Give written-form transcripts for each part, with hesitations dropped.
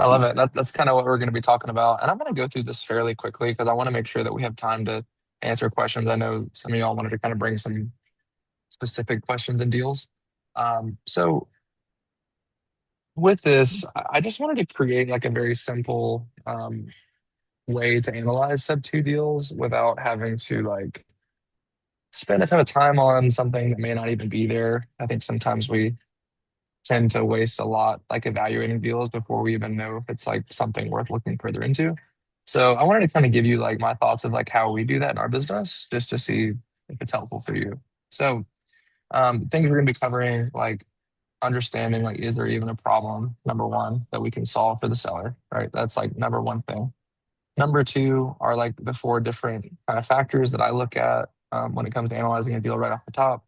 I love it. That's kind of what we're going to be talking about. And I'm going to go through this fairly quickly because I want to make sure that we have time to answer questions. I know some of y'all wanted to kind of bring some specific questions and deals. So with this, I just wanted to create like a very simple way to analyze sub two deals without having to like spend a ton of time on something that may not even be there. I think sometimes we tend to waste a lot like evaluating deals before we even know if it's like something worth looking further into. So I wanted to kind of give you like my thoughts of like how we do that in our business, just to see if it's helpful for you. So things we're going to be covering like understanding like is there even a problem, number one, that we can solve for the seller, right? That's like number one thing. Number two are like the four different kind of factors that I look at when it comes to analyzing a deal right off the top.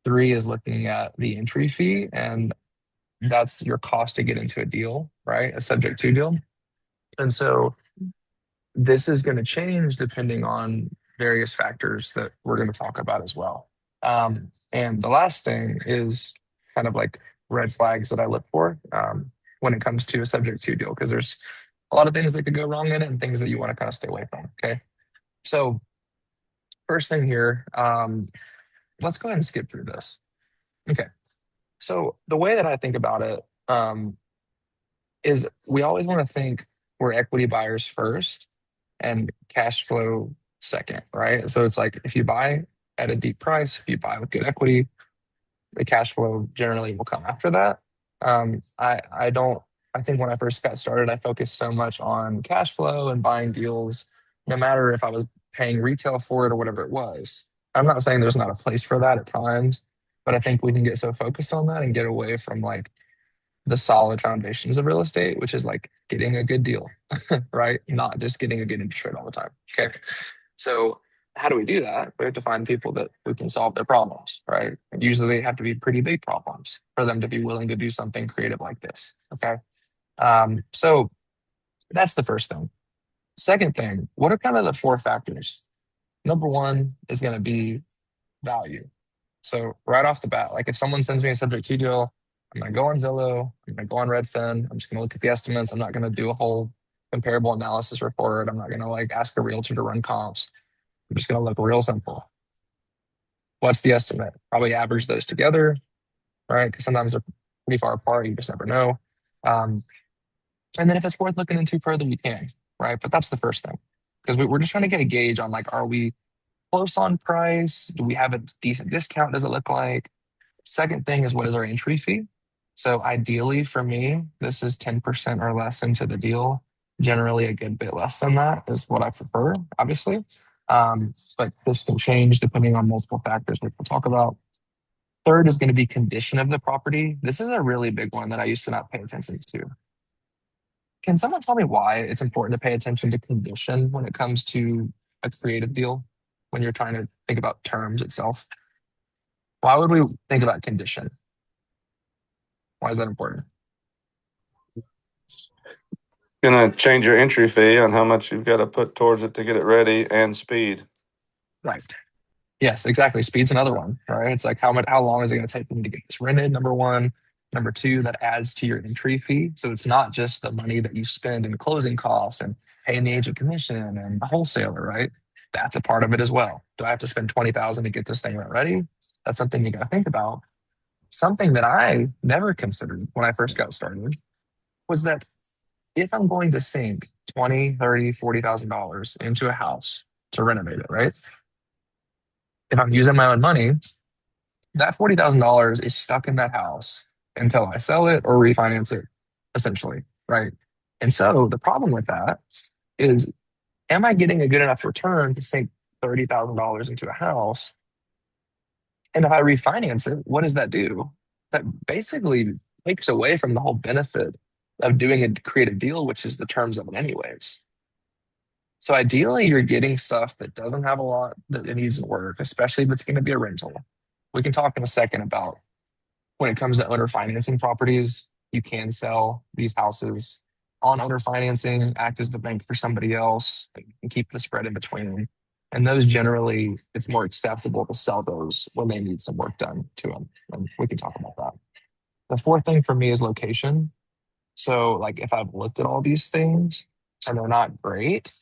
Three is looking at the entry fee, and that's your cost to get into a deal, right? A subject to deal. And so this is going to change depending on various factors that we're going to talk about as well. And the last thing is kind of like red flags that I look for when it comes to a subject to deal, because there's a lot of things that could go wrong in it and things that you want to kind of stay away from. Okay. So, first thing here, let's go ahead and skip through this. Okay. So, the way that I think about it is we always want to think we're equity buyers first and cash flow second, right? So it's like if you buy at a deep price, if you buy with good equity, the cash flow generally will come after that. I don't. I think when I first got started, I focused so much on cash flow and buying deals, no matter if I was paying retail for it or whatever it was. I'm not saying there's not a place for that at times, but I think we can get so focused on that and get away from like the solid foundations of real estate, which is like getting a good deal, right? Not just getting a good interest rate all the time. Okay. So how do we do that? We have to find people that we can solve their problems, right? And usually they have to be pretty big problems for them to be willing to do something creative like this. Okay. So that's the first thing. Second thing, what are kind of the four factors? Number one is going to be value. So right off the bat, like if someone sends me a subject to deal, I'm gonna go on Zillow, I'm gonna go on Redfin, I'm just gonna look at the estimates. I'm not gonna do a whole comparable analysis report. I'm not gonna like ask a realtor to run comps. I'm just gonna look real simple. What's the estimate? Probably average those together, right? Because sometimes they're pretty far apart. You just never know. Um, and then if it's worth looking into further, you can, right? But that's the first thing because we're just trying to get a gauge on like, are we close on price? Do we have a decent discount? Does it look like? Second thing is what is our entry fee? So ideally for me, this is 10% or less into the deal. Generally, a good bit less than that is what I prefer, obviously. But this can change depending on multiple factors, which we'll talk about. Third is going to be condition of the property. This is a really big one that I used to not pay attention to. Can someone tell me why it's important to pay attention to condition when it comes to a creative deal when you're trying to think about terms itself? Why would we think about condition? Why is that important? Gonna change your entry fee on how much you've got to put towards it to get it ready and speed. Right. Yes, exactly. Speed's another one, right? It's like how long is it going to take them to get this rented? Number one. Number two, that adds to your entry fee. So it's not just the money that you spend in closing costs and paying the agent commission and the wholesaler, right? That's a part of it as well. Do I have to spend 20,000 to get this thing ready? That's something you got to think about. Something that I never considered when I first got started was that if I'm going to sink 20, 30, $40,000 into a house to renovate it, right? If I'm using my own money, that $40,000 is stuck in that house until I sell it or refinance it, essentially, right? And so the problem with that is, am I getting a good enough return to sink $30,000 into a house? And if I refinance it, what does that do? That basically takes away from the whole benefit of doing a creative deal, which is the terms of it, anyways. So ideally, you're getting stuff that doesn't have a lot that it needs to work, especially if it's going to be a rental. We can talk in a second about when it comes to owner financing properties, you can sell these houses on owner financing, act as the bank for somebody else, and keep the spread in between. And those generally, it's more acceptable to sell those when they need some work done to them. And we can talk about that. The fourth thing for me is location. So like if I've looked at all these things and they're not great,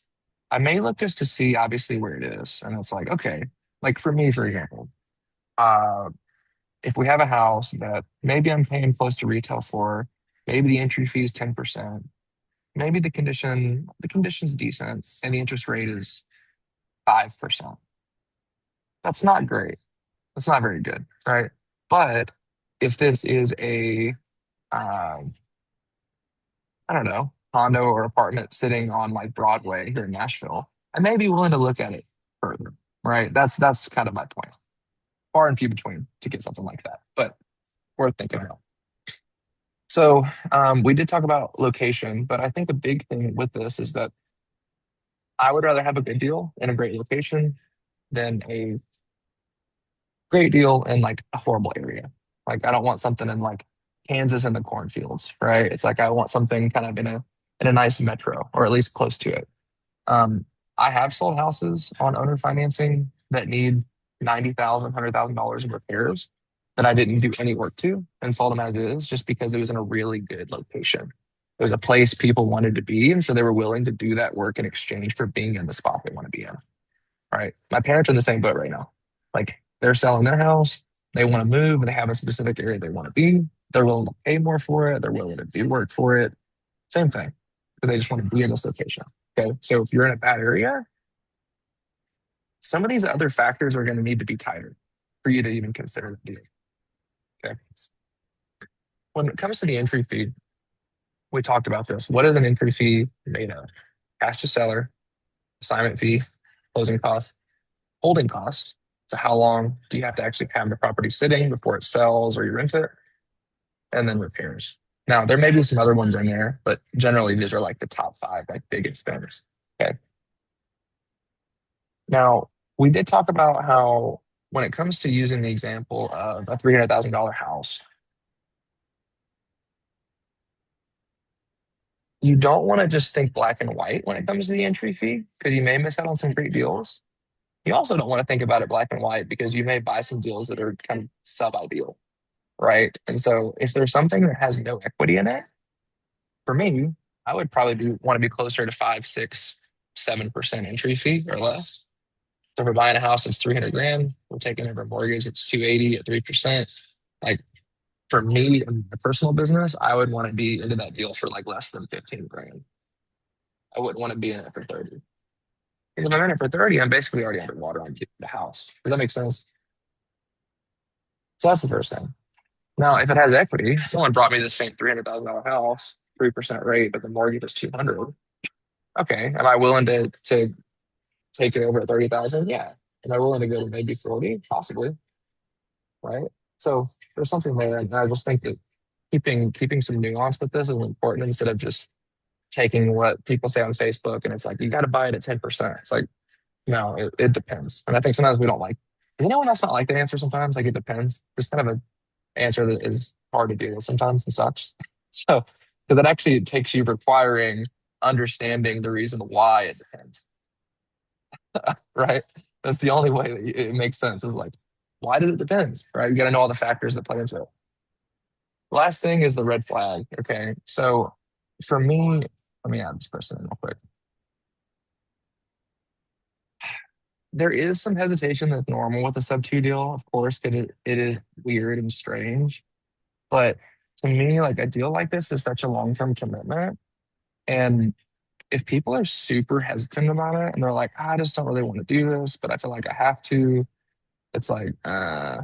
I may look just to see obviously where it is. And it's like, okay, like for me, for example, uh, if we have a house that maybe I'm paying close to retail for, maybe the entry fee is 10%, maybe the condition's decent and the interest rate is 5%. That's not great. That's not very good, right? But if this is a I don't know, condo or apartment sitting on like Broadway here in Nashville, I may be willing to look at it further, right? That's kind of my point. Far and few between to get something like that, but worth thinking about. So we did talk about location, but I think a big thing with this is that I would rather have a good deal in a great location than a great deal in like a horrible area. Like I don't want something in like Kansas in the cornfields, right? It's like I want something kind of in a nice metro or at least close to it. Um, I have sold houses on owner financing that need 90,000, $100,000 in repairs that I didn't do any work to and sold them as is just because it was in a really good location. It was a place people wanted to be, and so they were willing to do that work in exchange for being in the spot they want to be in. Right. My parents are in the same boat right now. Like they're selling their house, they want to move, and they have a specific area they want to be. They're willing to pay more for it. They're willing to do work for it. Same thing. Because they just want to be in this location. Okay. So if you're in a bad area, some of these other factors are going to need to be tighter for you to even consider the deal. Okay. When it comes to the entry fee, we talked about this. What is an entry fee made of? Cash to seller, assignment fee, closing costs, holding costs. So how long do you have to actually have the property sitting before it sells or you rent it? And then repairs. Now there may be some other ones in there, but generally these are like the top five, like biggest things. Okay. Now we did talk about how when it comes to using the example of a $300,000 house, you don't want to just think black and white when it comes to the entry fee because you may miss out on some great deals. You also don't want to think about it black and white because you may buy some deals that are kind of sub-ideal, right? And so if there's something that has no equity in it, for me, I would probably want to be closer to 5, 6, 7% entry fee or less. So if we're buying a house that's 300 grand, we're taking over a mortgage, it's 280 at 3%. Like for me and my personal business, I would want to be into that deal for like less than 15 grand. I wouldn't want to be in it for 30. Because if I'm in it for 30, I'm basically already underwater on the house. Does that make sense? So that's the first thing. Now, if it has equity, someone brought me the same $300,000 house, 3% rate, but the mortgage is 200. Okay, am I willing to take it over at 30,000? Yeah. Am I willing to go to maybe 40? Possibly, right? So there's something there, and I just think that keeping some nuance with this is important instead of just taking what people say on Facebook and it's like you got to buy it at 10%. It's like no, it depends, and I think sometimes we don't like. Does anyone else not like the answer sometimes? Like it depends. There's kind of a answer that is hard to deal with sometimes and sucks. So, because it actually takes you requiring understanding the reason why it depends, right? That's the only way that it makes sense is like, why does it depend, right? You got to know all the factors that play into it. Last thing is the red flag. Okay. So for me, let me add this person in real quick. There is some hesitation that's normal with a sub two deal, of course, because it is weird and strange. But to me, like a deal like this is such a long term commitment. And if people are super hesitant about it and they're like, I just don't really want to do this, but I feel like I have to, it's like, I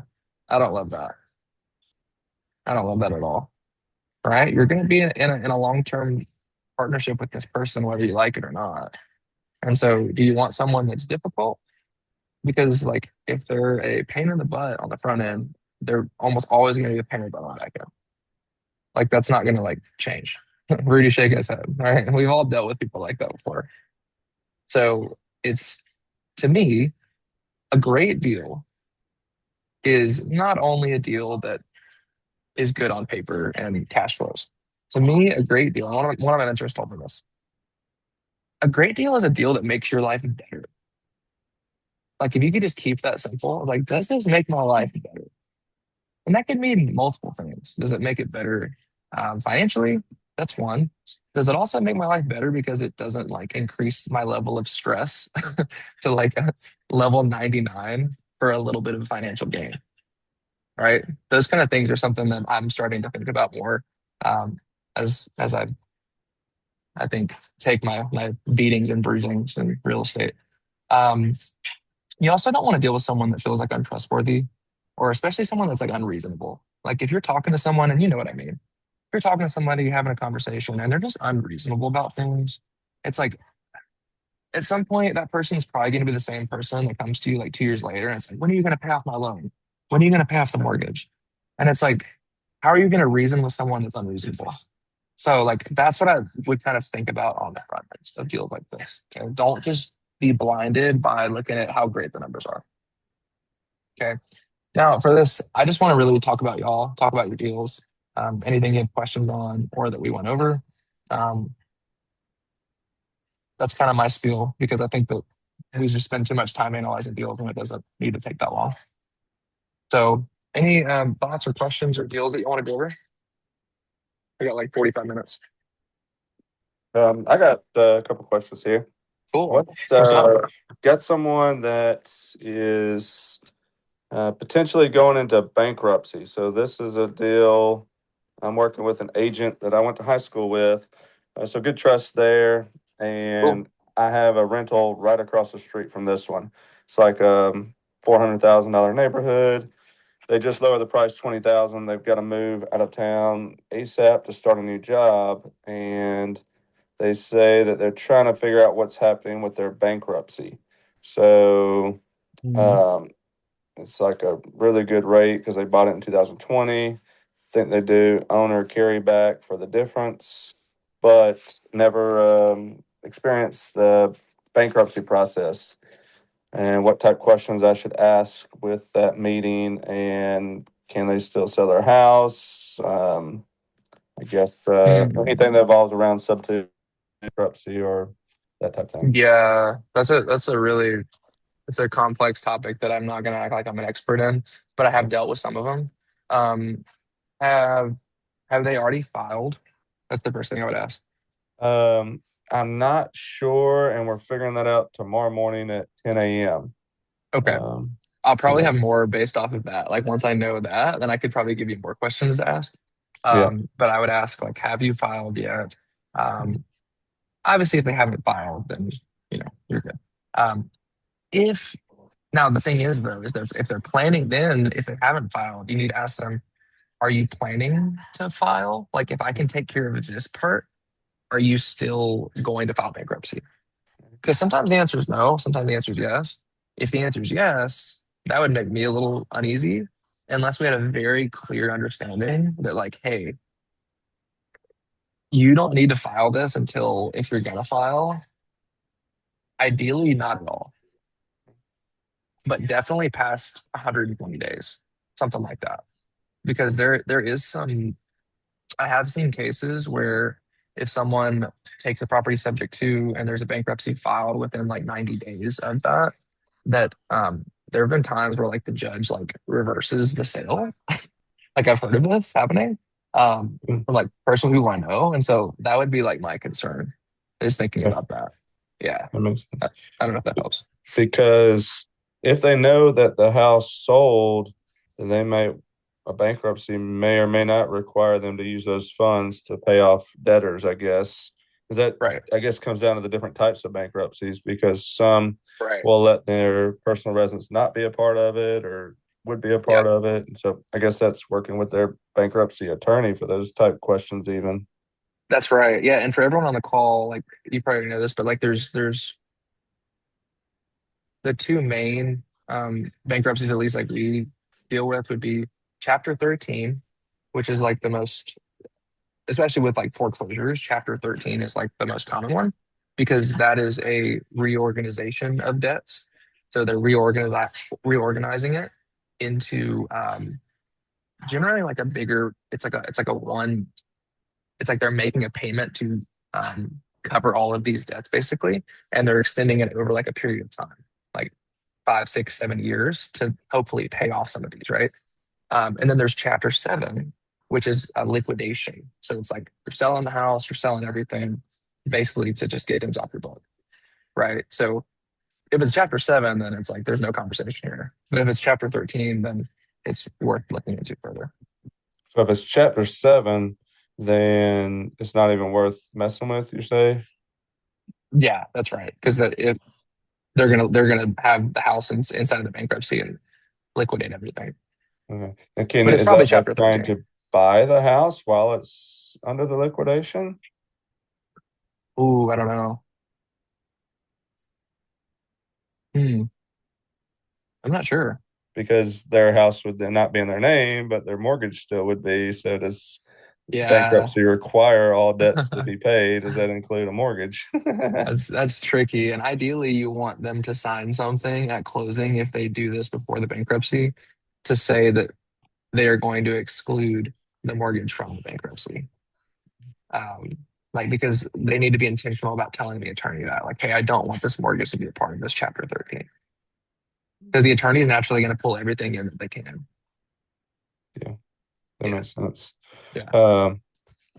don't love that. I don't love that at all. Right? You're going to be in a long term partnership with this person, whether you like it or not. And so, do you want someone that's difficult? Because, like, if they're a pain in the butt on the front end, they're almost always going to be a pain in the butt on the back end. Like, that's not going to like change. Rudy shaking his head, right? We've all dealt with people like that before. So, it's to me, a great deal is not only a deal that is good on paper and cash flows. To me, a great deal, and one of my mentors told me this, a great deal is a deal that makes your life better. Like if you could just keep that simple, like, does this make my life better? And that could mean multiple things. Does it make it better financially? That's one. Does it also make my life better because it doesn't like increase my level of stress to like a level 99 for a little bit of financial gain, right? Those kind of things are something that I'm starting to think about more um, as I think take my beatings and bruisings in real estate. Um, you also don't want to deal with someone that feels like untrustworthy, or especially someone that's like unreasonable. Like if you're talking to someone, and you know what I mean, if you're talking to somebody, having a conversation, and they're just unreasonable about things, it's like at some point that person's probably going to be the same person that comes to you like 2 years later, and it's like, when are you going to pay off my loan? When are you going to pay off the mortgage? And it's like, how are you going to reason with someone that's unreasonable? So like that's what I would kind of think about on the front end of deals like this. Okay? Don't just be blinded by looking at how great the numbers are. Okay. Now for this, I just want to really talk about y'all, talk about your deals, anything you have questions on or that we went over. Um, that's kind of my spiel because I think that we just spend too much time analyzing deals when it doesn't need to take that long. So any thoughts or questions or deals that you want to go over? I got like 45 minutes. I got a couple questions here. Cool. What What's up? got someone that is potentially going into bankruptcy? So this is a deal. I'm working with an agent that I went to high school with, so good trust there. Cool. And I have a rental right across the street from this one. It's like $400,000 neighborhood. They just lowered the price 20,000. They've got to move out of town ASAP to start a new job, and they say that they're trying to figure out what's happening with their bankruptcy. So Mhm. um, it's like a really good rate because they bought it in 2020. Think they do owner carry back for the difference, but never experienced the bankruptcy process and what type questions I should ask with that meeting, and can they still sell their house? I guess Mm. anything that involves around sub two bankruptcy or that type of thing. Yeah, that's a really it's a complex topic that I'm not gonna act like I'm an expert in, but I have dealt with some of them. Um, have have they already filed? That's the first thing I would ask. Um, I'm not sure, and we're figuring that out tomorrow morning at 10 a.m. Okay. Um, I'll probably yeah, have more based off of that. Like once I know that, then I could probably give you more questions to ask. yeah. But I would ask like, have you filed yet? Um, obviously, if they haven't filed, then you're good. Um, if now the thing is though, is that if they're planning, then if they haven't filed, you need to ask them, are you planning to file? Like if I can take care of this part, are you still going to file bankruptcy? Because sometimes the answer is no, sometimes the answer is yes. If the answer is yes, that would make me a little uneasy unless we had a very clear understanding that, like, hey, you don't need to file this until if you're going to file, ideally not at all, but definitely past 120 days, something like that. Because there is some, I have seen cases where if someone takes a property subject to and there's a bankruptcy filed within like 90 days of that, that there have been times where like the judge like reverses the sale. Like I've heard of this happening Mm, from like person who I know. And so that would be like my concern is thinking yeah, about that. Yeah. that makes I, sense. I don't know if that helps. Because if they know that the house sold, then they may a bankruptcy may or may not require them to use those funds to pay off debtors, I guess. Because that Right. I guess comes down to the different types of bankruptcies because some Right. will let their personal residence not be a part of it or would be a Yeah. part of it. And so I guess that's working with their bankruptcy attorney for those type questions even. That's right. Yeah. And for everyone on the call, like you probably know this, but like there's the two main bankruptcies, at least like we deal with, would be Chapter 13, which is like the most, especially with like foreclosures. Chapter 13 is like the most common one because that is a reorganization of debts. So they're reorganizing it into generally like a bigger. It's like a one. It's like they're making a payment to cover all of these debts basically, and they're extending it over like a period of time, like 5, 6, 7 years to hopefully pay off some of these, right? And then there's Chapter 7, which is a liquidation. So it's like you're selling the house, you're selling everything basically to just get things off your book, right? So if it's chapter seven, then it's like there's no conversation here. But if it's chapter 13, then it's worth looking into further. So if it's chapter seven, then it's not even worth messing with, you say? Yeah, that's right. Because if they're gonna have the house inside of the bankruptcy and liquidate everything. Okay. And can But it's is probably that just chapter trying 13. to buy the house while it's under the liquidation? Ooh, I don't know. Hmm, I'm not sure. Because their house would then not be in their name, but their mortgage still would be. So does Yeah. bankruptcy require all debts to be paid? Does that include a mortgage? That's tricky. And ideally, you want them to sign something at closing if they do this before the bankruptcy to say that they are going to exclude the mortgage from the bankruptcy. Um, like because they need to be intentional about telling the attorney that, like, hey, I don't want this mortgage to be a part of this chapter 13. Because the attorney is naturally going to pull everything in that they can. Yeah, that Yeah. makes sense. Yeah. Um,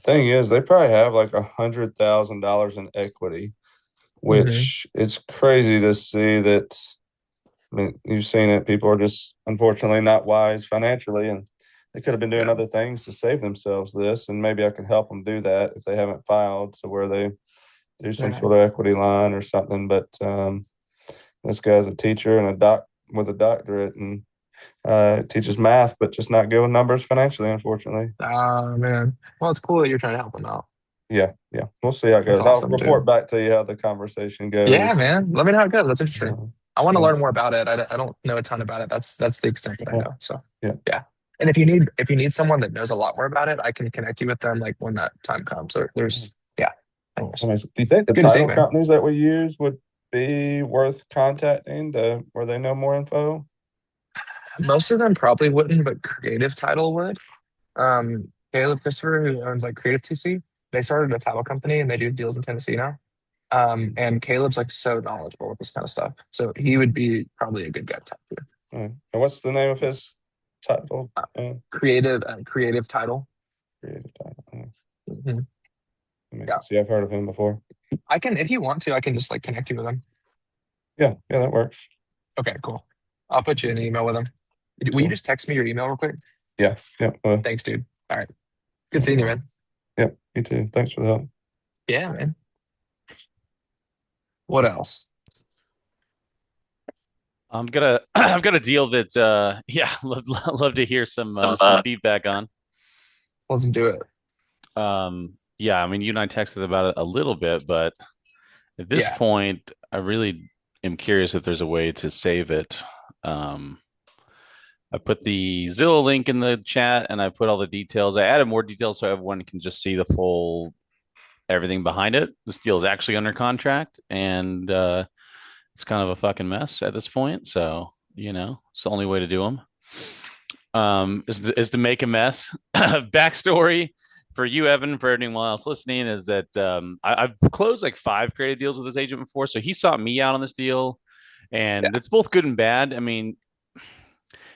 thing is, they probably have like $100,000 in equity, Hmm. which it's crazy to see that. I mean, you've seen it. People are just unfortunately not wise financially, and they could have been doing Yeah. other things to save themselves this. And maybe I can help them do that if they haven't filed, so where they do some Yeah. sort of equity line or something. But this guy's a teacher and a doc with a doctorate, and teaches math, but just not good with numbers financially, unfortunately. Oh, man. Well, it's cool that you're trying to help them out. Yeah, yeah. We'll see how it That's goes. I'll awesome, report dude. back to you how the conversation Yeah, goes. man. Let me know how it goes. That's interesting. Uh, I want to learn yes. more about it. I don't know a ton about it. That's the extent that I Yeah. know. So Yeah. yeah. And if you need someone that knows a lot more about it, I can connect you with them like when that time comes. Or there's yeah. Anyways, Do you think the good to see you, title man. companies that we use would be worth contacting to where they know more info? Most of them probably wouldn't, but Creative Title would. Caleb Christopher, who owns like Creative TC, they started a title company and they do deals in Tennessee now. And Caleb's like so knowledgeable with this kind of stuff. So he would be probably a good guy to talk to. And what's the name of his title? Uh, creative title. Creative title. Mhm. That makes Yeah. sense. Yeah, I've heard of him before. I can, if you want to, I can just like connect you with him. Yeah, yeah, that works. Okay, cool. I'll put you in an email with him. Will you Cool. just text me your email real quick? Yeah, yeah. Thanks, dude. All right. Good No seeing you, problem. man. Yeah, you too. Thanks for the help. Yeah, man. What else? I've got a deal that yeah, love to hear some feedback on. Let's do it. Yeah, I mean you and I texted about it a little bit, but at this Yeah. point I really am curious if there's a way to save it. Um I put the Zillow link in the chat and I put all the details. I added more details so everyone can just see the full everything behind it. This deal is actually under contract and it's kind of a fucking mess at this point. So, it's the only way to do them. Is to make a mess. Backstory for you, Evan, for anyone else listening, is that I've closed like 5 creative deals with this agent before. So he sought me out on this deal, and it's both good and bad. I mean,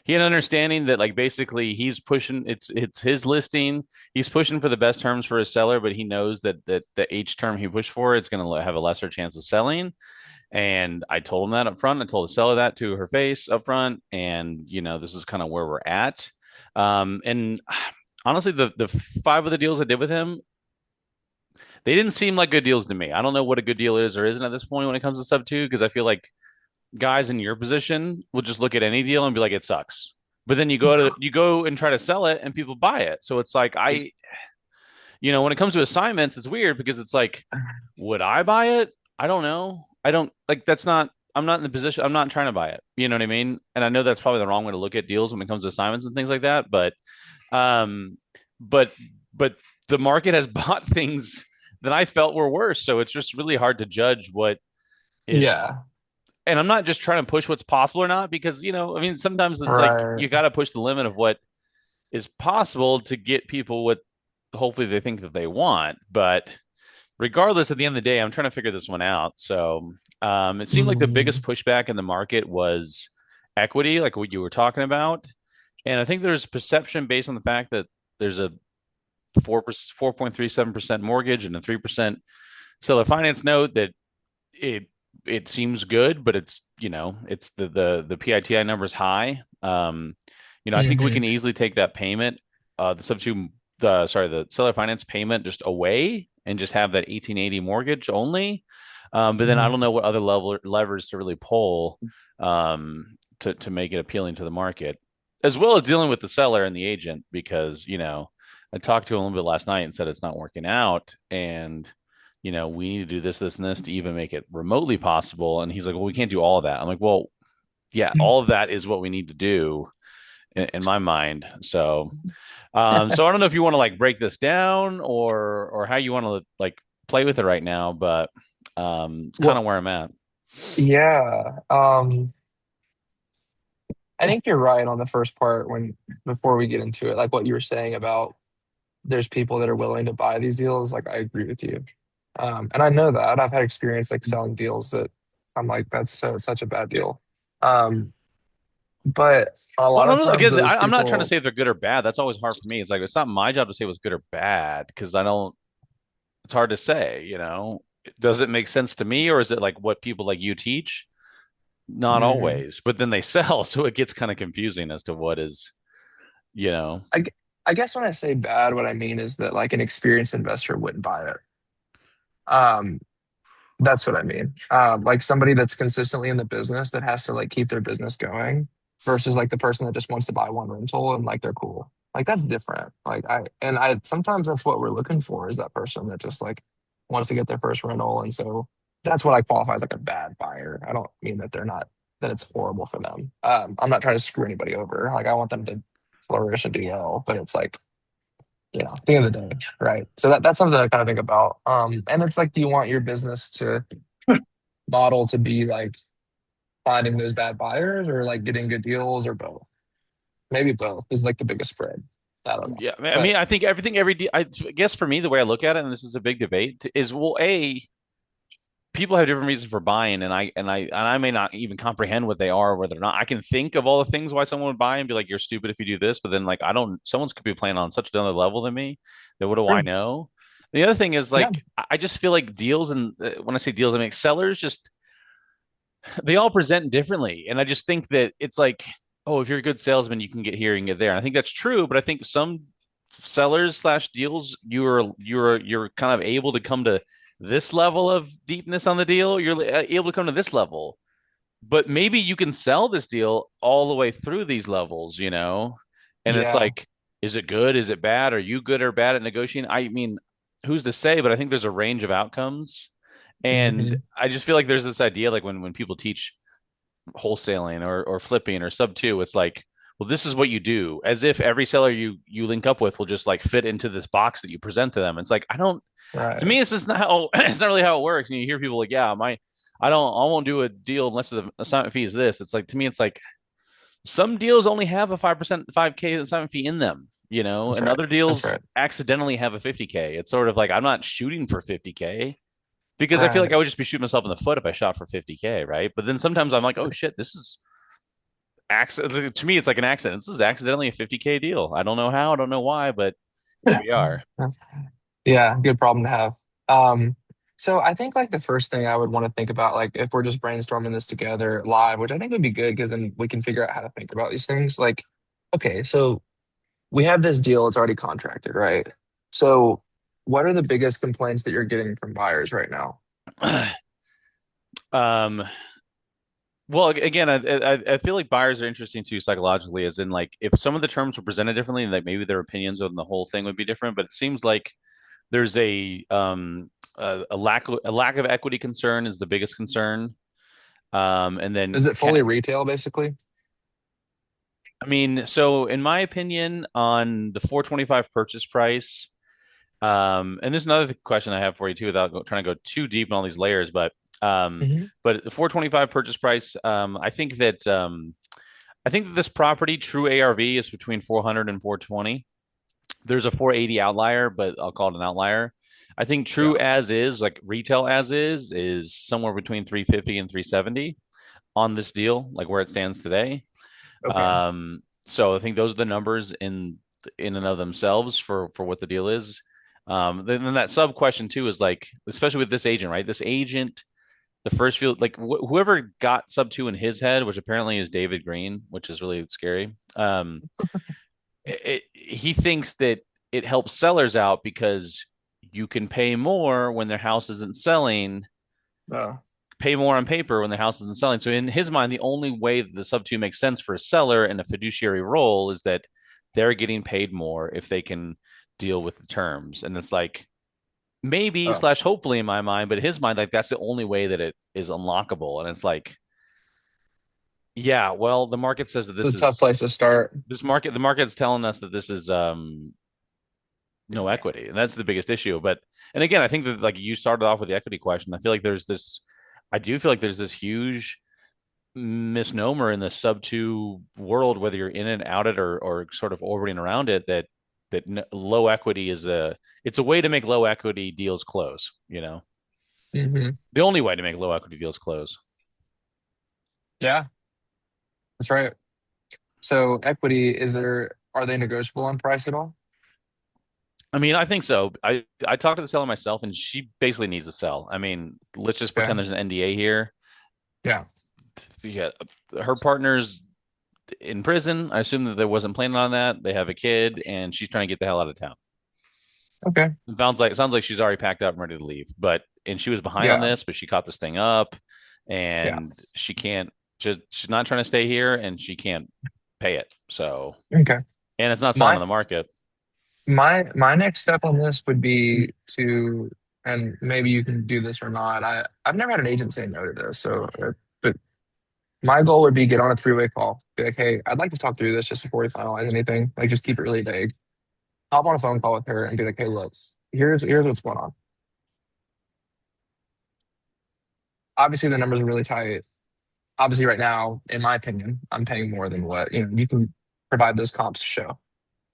he had an understanding that like basically he's pushing it's his listing. He's pushing for the best terms for his seller, but he knows that the H term he pushed for, it's going to have a lesser chance of selling. And I told him that up front. I told the seller that to her face up front. And, this is kind of where we're at. And honestly, the 5 of the deals I did with him, they didn't seem like good deals to me. I don't know what a good deal is or isn't at this point when it comes to sub two, because I feel like guys in your position will just look at any deal and be like, it sucks. But then you go and try to sell it and people buy it. So it's like when it comes to assignments, it's weird because it's like, would I buy it? I don't know. I don't like that's not I'm not in the position I'm not trying to buy it. You know what I mean? And I know that's probably the wrong way to look at deals when it comes to assignments and things like that, um but but the market has bought things that I felt were worse. So it's just really hard to judge what is Yeah. and I'm not just trying to push what's possible or not because, I mean sometimes it's like Right. you got to push the limit of what is possible to get people what hopefully they think that they want, but regardless, at the end of the day, I'm trying to figure this one out. So it seemed like the biggest Mm, pushback in the market was equity, like what you were talking about. And I think there's perception based on the fact that there's a 4.37% mortgage and a 3% seller finance note that it it seems good, but it's it's the PITI number is high. I think we Hmm. can easily take that payment, the substitute the seller finance payment just away and just have that 1880 mortgage only. But then I don't know what other levers to really pull to make it appealing to the market, as well as dealing with the seller and the agent because I talked to him a little bit last night and said it's not working out and we need to do this, this, and this to even make it remotely possible. And he's like, well, we can't do all of that. I'm like, well, yeah, all of that is what we need to do in my mind. So I don't know if you want to like break this down or how you want to like play with it right now, but it's kind Well, of where I'm at. yeah. I think you're right on the first part when before we get into it, like what you were saying about there's people that are willing to buy these deals. Like I agree with you. And I know that I've had experience like selling deals that I'm like, that's such a bad deal. Um, but a Well, lot no, of no. times Again, those I'm not trying to people, say if they're good or bad. That's always hard for me. It's like it's not my job to say what's good or bad because I don't. It's hard to say. Does it make sense to me, or is it like what people like you teach? Not mm, always, but then they sell, so it gets kind of confusing as to what is, you know. I, gu- I guess when I say bad, what I mean is that like an experienced investor wouldn't buy it. Um, that's what I mean. Like somebody that's consistently in the business that has to like keep their business going versus like the person that just wants to buy one rental and like they're cool. Like that's different. I sometimes that's what we're looking for is that person that just like wants to get their first rental. And so that's what I qualify as like a bad buyer. I don't mean that they're not that it's horrible for them. I'm not trying to screw anybody over. Like I want them to flourish and do well, but it's like at the end of the day, right? So that's something I kind of think about. And it's like, do you want your business to model to be like finding those bad buyers or like getting good deals or both? Maybe both is like the biggest spread. I don't know. Yeah, I But mean, I think everything I guess for me, the way I look at it, and this is a big debate, is well, people have different reasons for buying, and I may not even comprehend what they are, whether or not I can think of all the things why someone would buy and be like, "You're stupid if you do this," but then like I don't, someone's could be playing on such another level than me. That what do I true. know? The other thing is Yeah. like I just feel like deals, and when I say deals, I mean sellers just they all present differently. And I just think that it's like, oh, if you're a good salesman, you can get here and get there. And I think that's true, but I think some sellers slash deals, you're kind of able to come to this level of deepness on the deal. You're able to come to this level, but maybe you can sell this deal all the way through these levels. And it's Yeah. like, is it good? Is it bad? Are you good or bad at negotiating? I mean, who's to say? But I think there's a range of outcomes. And Hmm. I just feel like there's this idea, like when people teach wholesaling or flipping or sub two, it's like, well, this is what you do, as if every seller you link up with will just like fit into this box that you present to them. It's like I don't. To Right. me, it's just not how it's not really how it works. And you hear people like, yeah, I won't do a deal unless the assignment fee is this. It's like to me, it's like some deals only have a 5% 5K assignment fee in them, That's and right. other That's deals right. accidentally have a 50K. It's sort of like I'm not shooting for 50K because I feel like Right. I would just be shooting myself in the foot if I shot for 50K, right? But then sometimes I'm like, oh shit, this is accident. To me, it's like an accident. This is accidentally a 50K deal. I don't know how, I don't know why, but here we are. Yeah. Good problem to have. Um, so I think like the first thing I would want to think about, like if we're just brainstorming this together live, which I think would be good because then we can figure out how to think about these things. Like, okay, so we have this deal, it's already contracted, right? So what are the biggest complaints that you're getting from buyers right now? um, well, again, I feel like buyers are interesting too psychologically, as in like if some of the terms were presented differently, like maybe their opinions on the whole thing would be different. But it seems like there's a lack of equity concern is the biggest concern. And then Is it fully retail basically? I mean, so in my opinion, on the 425 purchase price, and there's another question I have for you too, without trying to go too deep in all these layers, um, Hmm. but the 425 purchase price, I think that this property true ARV is between 400 and 420. There's a 480 outlier, but I'll call it an outlier. I think true Yeah. as is, like retail as is somewhere between 350 and 370 on this deal, like where it stands today. Okay. So I think those are the numbers in in and of themselves for what the deal is. Then that sub question too is like, especially with this agent, right? This agent, the first few, like whoever got sub two in his head, which apparently is David Green, which is really scary. He thinks that it helps sellers out because you can pay more when their house isn't selling, Oh, pay more on paper when their house isn't selling. So in his mind, the only way that the sub two makes sense for a seller in a fiduciary role is that they're getting paid more if they can deal with the terms. And it's like maybe oh, slash hopefully in my mind, but in his mind, like that's the only way that it is unlockable. And it's like, yeah, well, the market says that it's this a tough is place to start. the market's telling us that this is no equity, and that's the biggest issue. But and again, I think that like you started off with the equity question. I do feel like there's this huge misnomer in the sub two world, whether you're in and out it or sort of orbiting around it, that low equity is it's a way to make low equity deals close. Hmm. The only way to make low equity deals close. Yeah, that's right. So equity, are they negotiable on price at all? I mean, I think so. I talked to the seller myself, and she basically needs to sell. I mean, let's just Okay. pretend there's an NDA here. Yeah. Yeah, her partner's in prison. I assume that they wasn't planning on that. They have a kid, and she's trying to get the hell out of town. Okay. It sounds like she's already packed up and ready to leave. And she was behind on Yeah. this, but she caught this thing up, Yeah. and she can't. She's not trying to stay here, and she can't pay it. So, Okay. and it's not selling My on the market. my next step on this would be to, and maybe you can do this or not. I've never had an agent say no to this. So, but my goal would be get on a three-way call. Be like, hey, I'd like to talk through this just before we finalize anything. Like, just keep it really vague. Hop on a phone call with her and be like, hey, look, here's what's going on. Obviously, the numbers are really tight. Obviously, right now, in my opinion, I'm paying more than what you can provide those comps to show.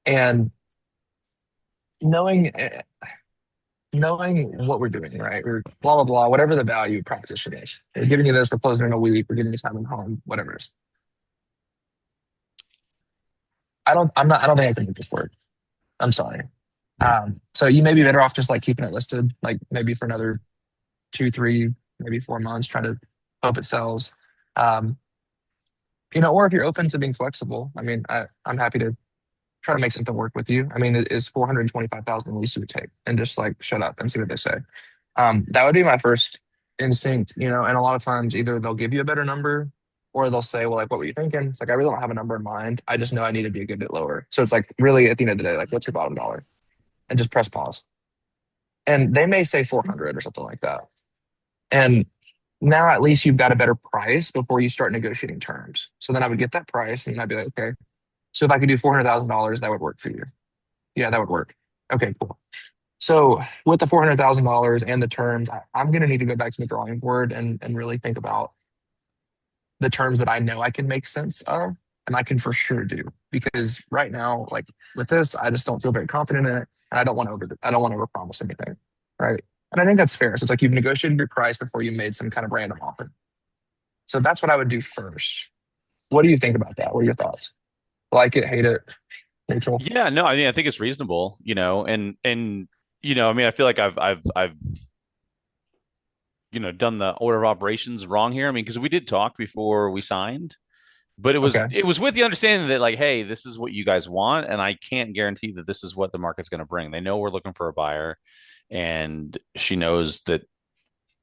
And knowing knowing what we're doing, right? We're blah blah blah, whatever the value proposition is. We're giving you this, we're closing in a week, we're giving you time at home, whatever it is. I don't think I can make this work. I'm sorry. So you may be better off just like keeping it listed, like maybe for another 2, 3, maybe 4 months, try to hope it sells. Um, or if you're open to being flexible, I mean, I'm happy to try to make something work with you. I mean, it is 425,000 the least you would take, and just like shut up and see what they say. That would be my first instinct, and a lot of times either they'll give you a better number or they'll say, well, like, what were you thinking? It's like, I really don't have a number in mind. I just know I need to be a good bit lower. So it's like, really, at the end of the day, like, what's your bottom dollar? And just press pause. And they may say 400 or something like that. And now at least you've got a better price before you start negotiating terms. So then I would get that price and I'd be like, okay, so if I could do $400,000, that would work for you. Yeah, that would work. Okay, cool. So with the $400,000 and the terms, I'm going to need to go back to the drawing board and really think about the terms that I know I can make sense of and I can for sure do. Because right now, like with this, I just don't feel very confident in it, and I don't want to overpromise anything, right? And I think that's fair. So it's like you've negotiated your price before you made some kind of random offer. So that's what I would do first. What do you think about that? What are your thoughts? Like it, hate it, neutral? Yeah, no, I mean, I think it's reasonable, and I mean, I feel like I've done the order of operations wrong here. I mean, because we did talk before we signed, but it was Okay. it was with the understanding that like, hey, this is what you guys want, and I can't guarantee that this is what the market's going to bring. They know we're looking for a buyer, and she knows that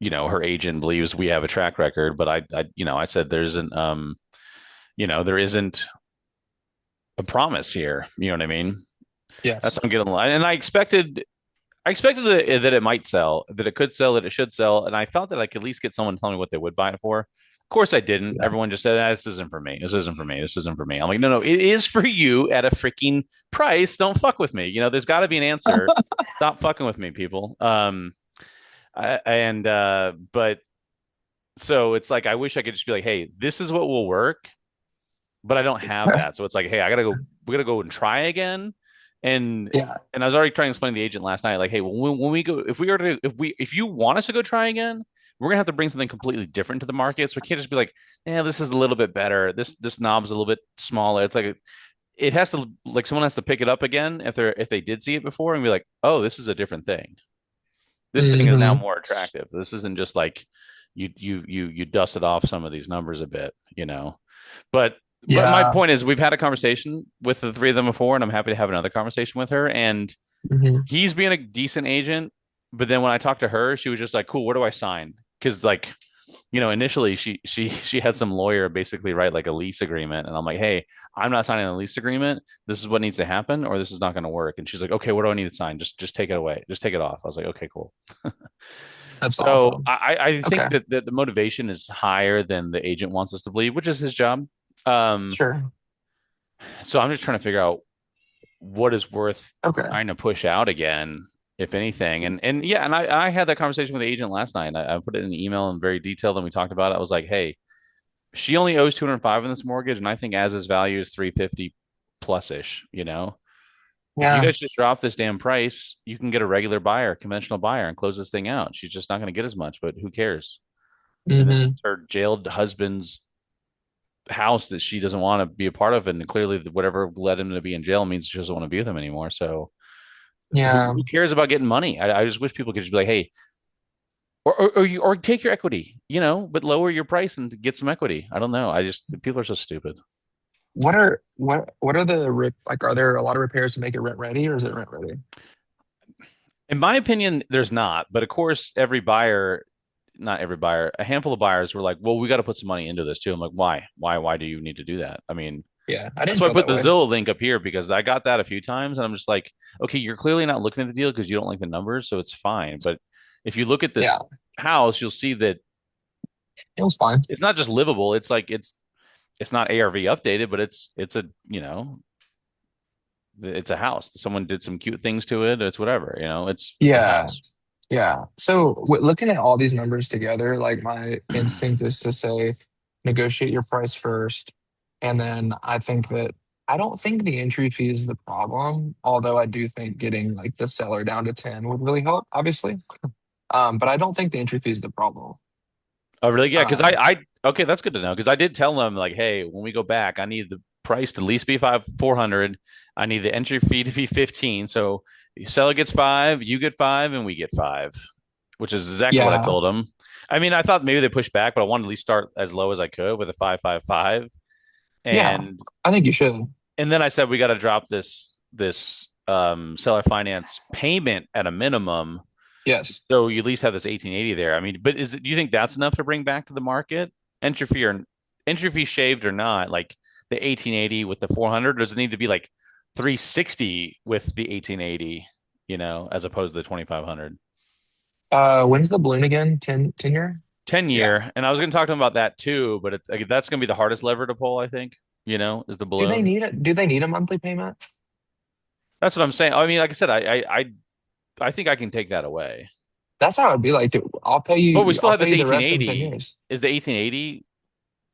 her agent believes we have a track record. But I said there isn't a promise here. You know what I mean? That's Yes. what I'm getting. And I expected that it might sell, that it could sell, that it should sell, and I thought that I could at least get someone to tell me what they would buy it for. Of course, I didn't. Yeah. Everyone just said, "This isn't for me. This isn't for me. This isn't for me." I'm like, no, it is for you at a freaking price. Don't fuck with me. There's got to be an answer. Stop fucking with me, people. But so it's like I wish I could just be like, "Hey, this is what will work," but I don't have that. So it's like, "Hey, I gotta go. We gotta go and try again." And Yeah. and I was already trying to explain to the agent last night, like, hey, when we go, if you want us to go try again, we're gonna have to bring something completely different to the market. So we can't just be like, yeah, this is a little bit better. This knob's a little bit smaller. It's like it has to, like, someone has to pick it up again if they did see it before and be like, oh, this is a different thing. This thing is now Hmm. more attractive. This isn't just like you dusted off some of these numbers a bit, But my Yeah. point is, we've had a conversation with the three of them before, and I'm happy to have another conversation with her. And Hmm. he's being a decent agent, but then when I talked to her, she was just like, "Cool, where do I sign?" Because like, initially she had some lawyer basically write like a lease agreement, and I'm like, "Hey, I'm not signing a lease agreement. This is what needs to happen, or this is not going to work." And she's like, "Okay, what do I need to sign? Just take it away. Just take it off." I was like, "Okay, cool." That's So awesome. I Okay. think that the motivation is higher than the agent wants us to believe, which is his job. Um, Sure. so I'm just trying to figure out what is worth Okay. trying to push out again, if anything. And yeah, and I had that conversation with the agent last night. I put it in the email and very detailed, and we talked about it. I was like, hey, she only owes 205 in this mortgage, and I think as is value is 350 plus ish. If you Yeah. guys just drop this damn price, you can get a regular buyer, conventional buyer, and close this thing out. She's just not going to get as much, but who cares? And this Hmm. is her jailed husband's house that she doesn't want to be a part of, and clearly whatever led him to be in jail means she doesn't want to be with him anymore. So Yeah. who cares about getting money? I just wish people could just be like, hey, or take your equity, but lower your price and get some equity. I don't know. I just people are so stupid. What are the like? Are there a lot of repairs to make it rent ready, or is it rent ready? In my opinion, there's not. But of course, every buyer, not every buyer, a handful of buyers were like, well, we got to put some money into this too. I'm like, why? Why do you need to do that? I mean, Yeah, I that's didn't why I feel put that the way. Zillow link up here because I got that a few times and I'm just like, okay, you're clearly not looking at the deal because you don't like the numbers, so it's fine. But if you look at this Yeah, house, you'll see that it was fine. it's not just livable. It's like it's not ARV updated, but it's a it's a house. Someone did some cute things to it. It's whatever, it's a Yeah, house. yeah. So looking at all these numbers together, like my instinct is to say negotiate your price first, and then I don't think the entry fee is the problem, although I do think getting like the seller down to 10 would really help, obviously. But I don't think the entry fee is the problem. Oh, really? Yeah, because Um, okay, that's good to know. Because I did tell them like, hey, when we go back, I need the price to at least be 400. I need the entry fee to be 15. So seller gets five, you get five, and we get five, which is exactly what I yeah, told them. I mean, I thought maybe they pushed back, but I wanted to at least start as low as I could with a 555. yeah. And I think you should. then I said we got to drop this seller finance payment at a minimum, Yes. so you at least have this 1880 there. I mean, but do you think that's enough to bring back to the market? Entry fee or entry fee shaved or not, like the 1880 with the 400, or does it need to be like 360 with the 1880, as opposed to the 2500? When's the balloon again? 10 year? 10 Yeah. year. And I was going to talk to them about that too, but like, that's going to be the hardest lever to pull, I think, is the balloon. Do they need a monthly payment? That's what I'm saying. I mean, like I said, I think I can take that away. That's how it'd be like, dude, But we still I'll have pay this you the rest in 10 1880. years. Is the 1880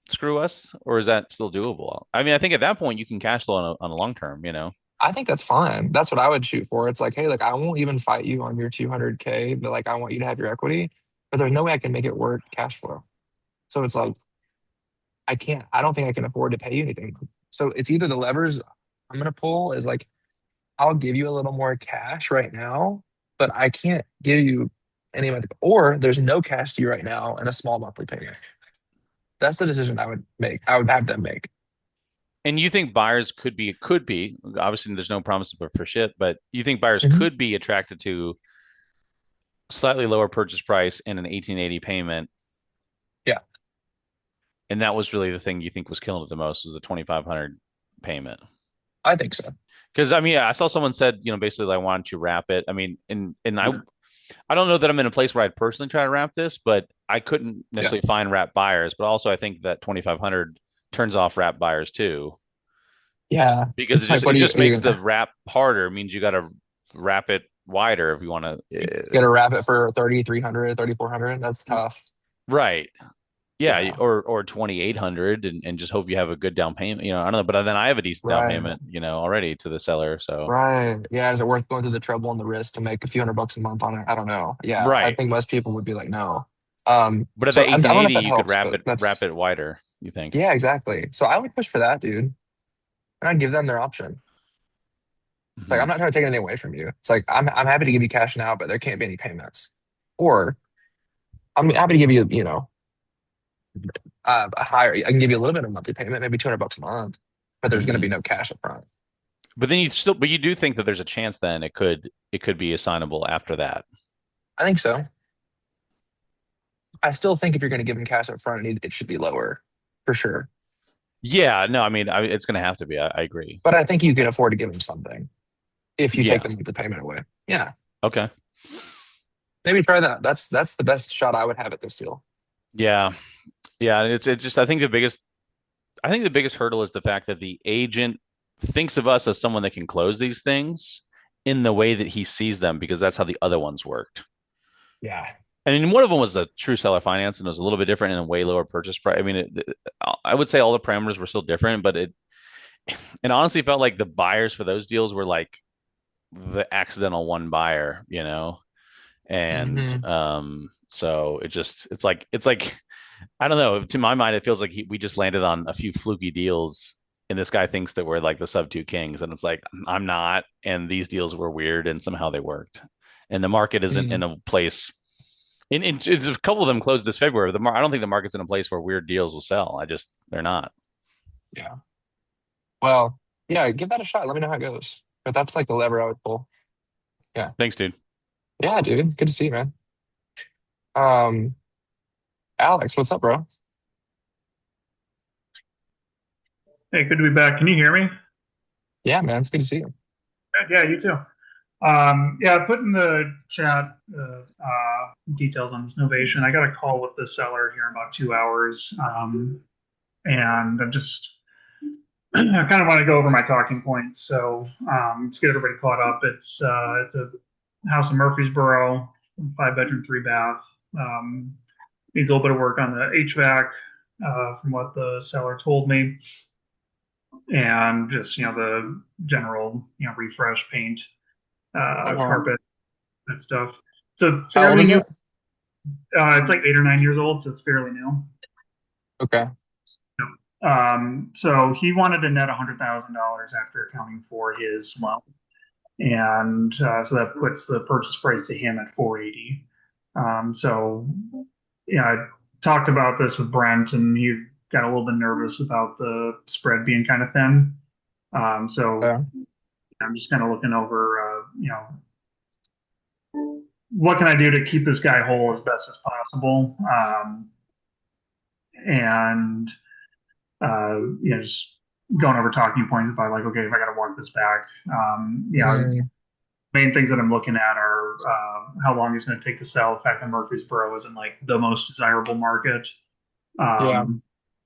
screw us, or is that still doable? I mean, I think at that point you can cash flow on a long term. I think that's fine. That's what I would shoot for. It's like, hey, like I won't even fight you on your 200K, but like I want you to have your equity, but there's no way I can make it work cash flow. So it's like I don't think I can afford to pay you anything. So it's either the levers I'm gonna pull is like I'll give you a little more cash right now, but I can't give you any money. Or there's no cash to you right now and a small monthly payment. That's the decision I would make. I would have them make. And you think buyers could be obviously there's no promise for shit, but you think buyers Mhm. could be attracted to slightly lower purchase price and an 1880 payment, Yeah, and that was really the thing you think was killing it the most was the 2500 payment. I think so. Because I mean, yeah, I saw someone said, basically, like, why don't you wrap it? I mean, and I don't know that I'm in a place where I'd personally try to wrap this, but I couldn't Yeah, necessarily find wrap buyers. But also, I think that 2500 turns off wrap buyers too, yeah. because It's like, it what just are you makes gonna the wrap harder. It means you got to wrap it wider if you want to. get a rabbit for 3,300, 3,400? That's tough. Right. Yeah, Yeah, or 2800 and just hope you have a good down payment. I don't know, but then I have a decent down right, payment, already to the seller. So right. Yeah, is it worth going through the trouble and the risk to make a few $100 a month on it? I don't know. Yeah, I right. think most people would be like, no. But at the So I don't know if 1880, that you could helps, wrap but it that's wider, you think? yeah, exactly. So I would push for that, dude. and I'd give them their option. It's like I'm Mhm. not trying to take anything away from you. It's like I'm happy to give you cash now, but there can't be any payments. Or I'm happy to give you, a higher. I can give you a little bit of monthly payment, maybe $200 a month, but there's going to be Mhm. no cash up front. But then but you do think that there's a chance then it could be assignable after that. I think so. I still think if you're going to give them cash up front, it should be lower for sure. Yeah, no, I mean, it's going to have to be. I agree. But I think you can afford to give them something if you take Yeah. the payment away. Yeah, Okay. maybe try that. That's the best shot I would have at this deal. Yeah. Yeah. It's just I think the biggest hurdle is the fact that the agent thinks of us as someone that can close these things in the way that he sees them because that's how the other ones worked. Yeah. I mean, one of them was a true seller finance and it was a little bit different and a way lower purchase price. I mean, I would say all the parameters were still different, but it honestly felt like the buyers for those deals were like the accidental one buyer, and Hmm. so it's like I don't know. To my mind, it feels like we just landed on a few fluky deals, and this guy thinks that we're like the sub two kings, and it's like I'm not. And these deals were weird, and somehow they worked. And the market isn't in Mm, a place. It's a couple of them closed this February. I don't think the market's in a place where weird deals will sell. They're not. yeah. Well, yeah, give that a shot. Let me know how it goes. But that's like the lever I would pull. Yeah. Thanks, dude. Yeah, dude. Good to see you, man. Um, Alex, what's up, bro? Hey, good to be back. Can you hear me? Yeah, man. It's good to see you. Yeah, you too. Yeah, I put in the chat details on this novation. I got a call with the seller here in about 2 hours, and I'm just I kind of want to go over my talking points. So to get everybody caught up, it's a house in Murfreesboro, 5 bedroom, 3 bath. Needs a little bit of work on the HVAC, from what the seller told me, and just the general refresh paint, Uh-huh. carpet, that stuff. So How old fairly is new. it? It's like 8 or 9 years old, so it's fairly new. Okay. So he wanted to net $100,000 after accounting for his loan, and so that puts the purchase price to him at 480. So I talked about this with Brent, and he got a little bit nervous about the spread being kind of thin. So Okay. I'm just kind of looking over, what can I do to keep this guy whole as best as possible? And just going over talking points about like, okay, if I got to walk this back, Mm, main things that I'm looking at are how long it's going to take to sell. The fact that Murfreesboro isn't like the most desirable market, yeah. and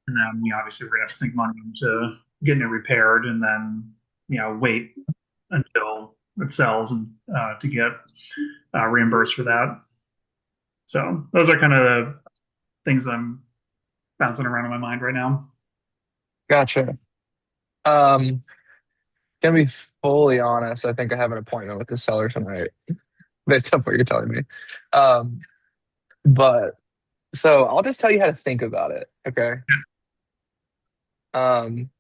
then obviously we're going to have to sink money into getting it repaired, and then wait until it sells and to get reimbursed for that. So those are kind of the things that I'm bouncing around in my mind right now. Gotcha. Um, gonna be fully honest. I think I have an appointment with the seller tonight, based on what you're telling me. Um, but so I'll just tell you how to think about it. Okay. Um,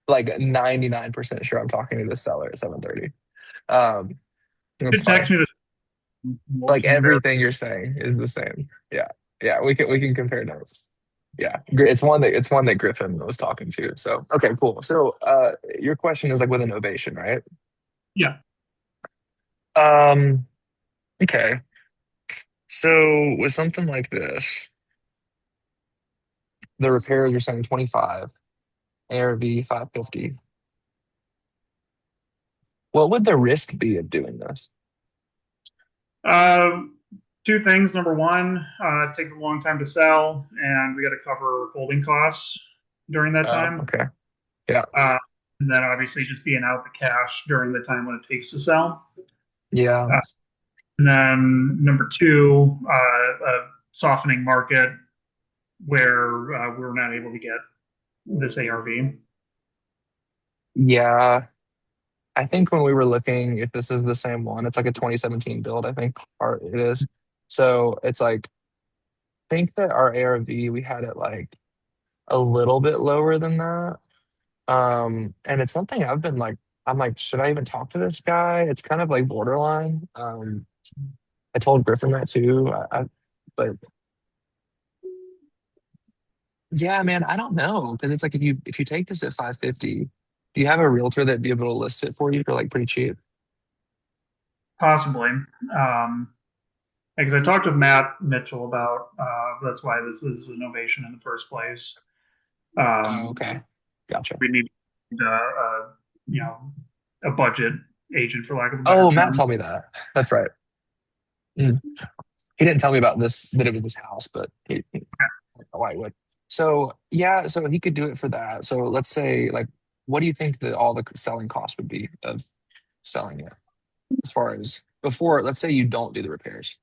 like 99% sure I'm talking to the seller at 7:30. Um, that's Just text fine. me this. We Like can compare. everything you're saying is the same. Yeah. Yeah, we can compare notes. Yeah. It's one that Griffin was talking to. So okay, cool. So your question is like with innovation, right? Yeah. Um, okay. So with something like this, the repairs are saying 25, ARV 550. What would the risk be of doing this? Uh, Two things. Number one, it takes a long time to sell, and we got to cover holding costs during that time. Okay. Yeah. Uh, and then obviously just being out the cash during the time when it takes to sell. Yeah. Uh, and then number two, a softening market where we're not able to get this ARV. Yeah. I think when we were looking, if this is the same one, it's like a 2017 build, I think, or it is. So it's like, think that our ARV, we had it like a little bit lower than that. And it's something I've been like, I'm like, should I even talk to this guy? It's kind of like borderline. I told Griffin that too. But yeah, man, I don't know because it's like if you take this at 550, do you have a realtor that'd be able to list it for you for like pretty cheap? Possibly. Because I talked with Matt Mitchell about that's why this is an innovation in the first place. Oh, Um, okay, gotcha. we need you know a budget agent for lack of a better Oh, Matt term. told me that. That's right. Mm. He didn't tell me about this that it was this house, but why would? So yeah, so he could do it for that. So let's say like, what do you think that all the selling cost would be of selling it as far as before? Let's say you don't do the repairs.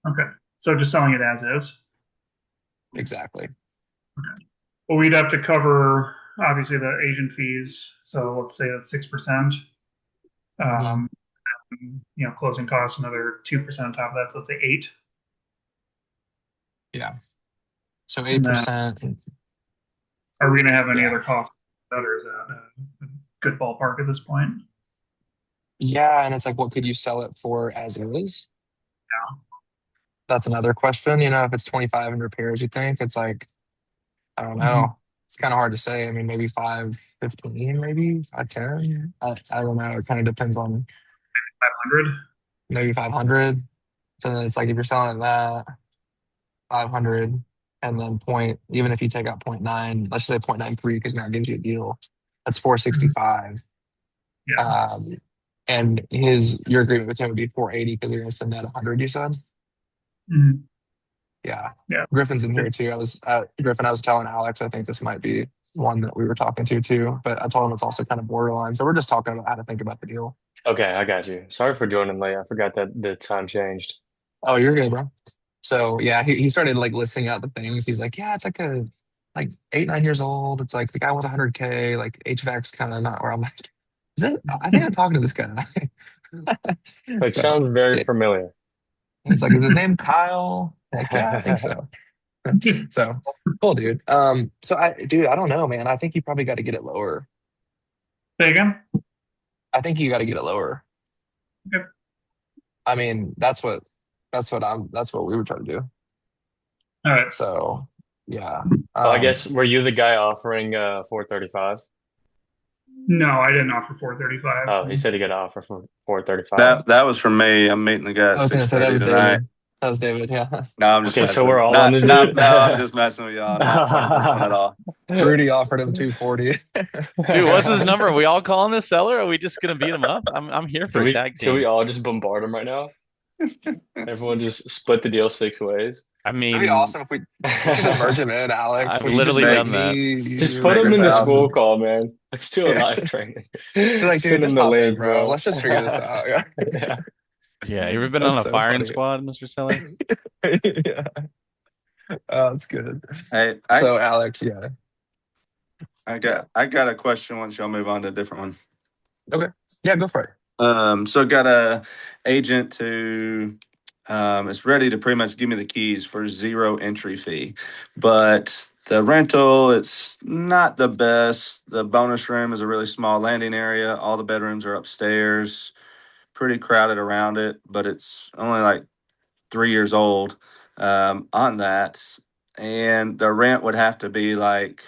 Okay, so just selling it as is. Exactly. Well, we'd have to cover obviously the agent fees. So let's say that's 6%. Hmm. Um, closing costs another 2% on top of that. So let's say 8. Yeah. So And then 8%. are we going to have any Yeah. other costs? Or is that a good ballpark at this point? Yeah, and it's like, what could you sell it for as is? Yeah. That's another question. If it's 25 in repairs, you think it's like, I don't Mhm. know. It's kind of hard to say. I mean, maybe 515, maybe 510. I don't know. It kind of depends on 500. maybe 500. So then it's like if you're selling at that 500 and then even if you take out point 0.9, let's just say 0.93 because now it gives you a deal. That's Mhm. 465. Yeah. Um, and your agreement with him would be 480 because you're going to send that 100, you said? Mhm. Yeah. Yeah. Griffin's in here too. Griffin, I was telling Alex, I think this might be one that we were talking to too, but I told him it's also kind of borderline. So we're just talking about how to think about the deal. Okay, I got you. Sorry for joining late. I forgot that the time changed. Oh, you're good, bro. So yeah, he started like listing out the things. He's like, yeah, it's like 8, 9 years old. It's like the guy wants 100K. Like HVAC's kind of not where I'm like, I think I'm talking to this guy. It So sounds very it, familiar. it's like, is his name Kyle? Like, yeah, I think so. So cool, dude. Dude, I don't know, man. I think you probably got to get it lower. Say again? I think you got to get it lower. Okay. I mean, that's what we were trying to do. All right. So yeah. Well, I guess were you the guy offering 435? No, I didn't offer 435. Oh, he said he got an offer for 435. That was from me. I'm meeting the guy I at was gonna say that 6:30 was tonight. David. That was David, yeah. No, I'm just Okay, so messing. we're all on Not, this not, dude. no, I'm just messing with y'all. Not part of this one at all. Rudy offered him 240. Dude, what's his number? Are we all calling this seller? Or are we just gonna beat him up? I'm here for Should a we tag should we team. all just bombard him right now? Everyone just split the deal 6 ways. I That'd be mean, awesome if we should have merged him in, Alex. I've We should just literally be like done that. me, Just you, put Make him a in the Griffin. school thousand. call, man. Let's do a Yeah. live training. She's like, dude, Send him just the hop in, link, bro. bro. Let's just figure this out. Yeah. Yeah. Yeah, you ever been on That's a so firing funny. squad, Mr. Seller? Yeah. Oh, that's good. Hey, So Alex, yeah. I got a question once y'all move on to a different one. Okay. Yeah, go for it. So got a agent to is ready to pretty much give me the keys for zero entry fee, but the rental it's not the best. The bonus room is a really small landing area. All the bedrooms are upstairs, pretty crowded around it, but it's only like 3 years old on that, and the rent would have to be like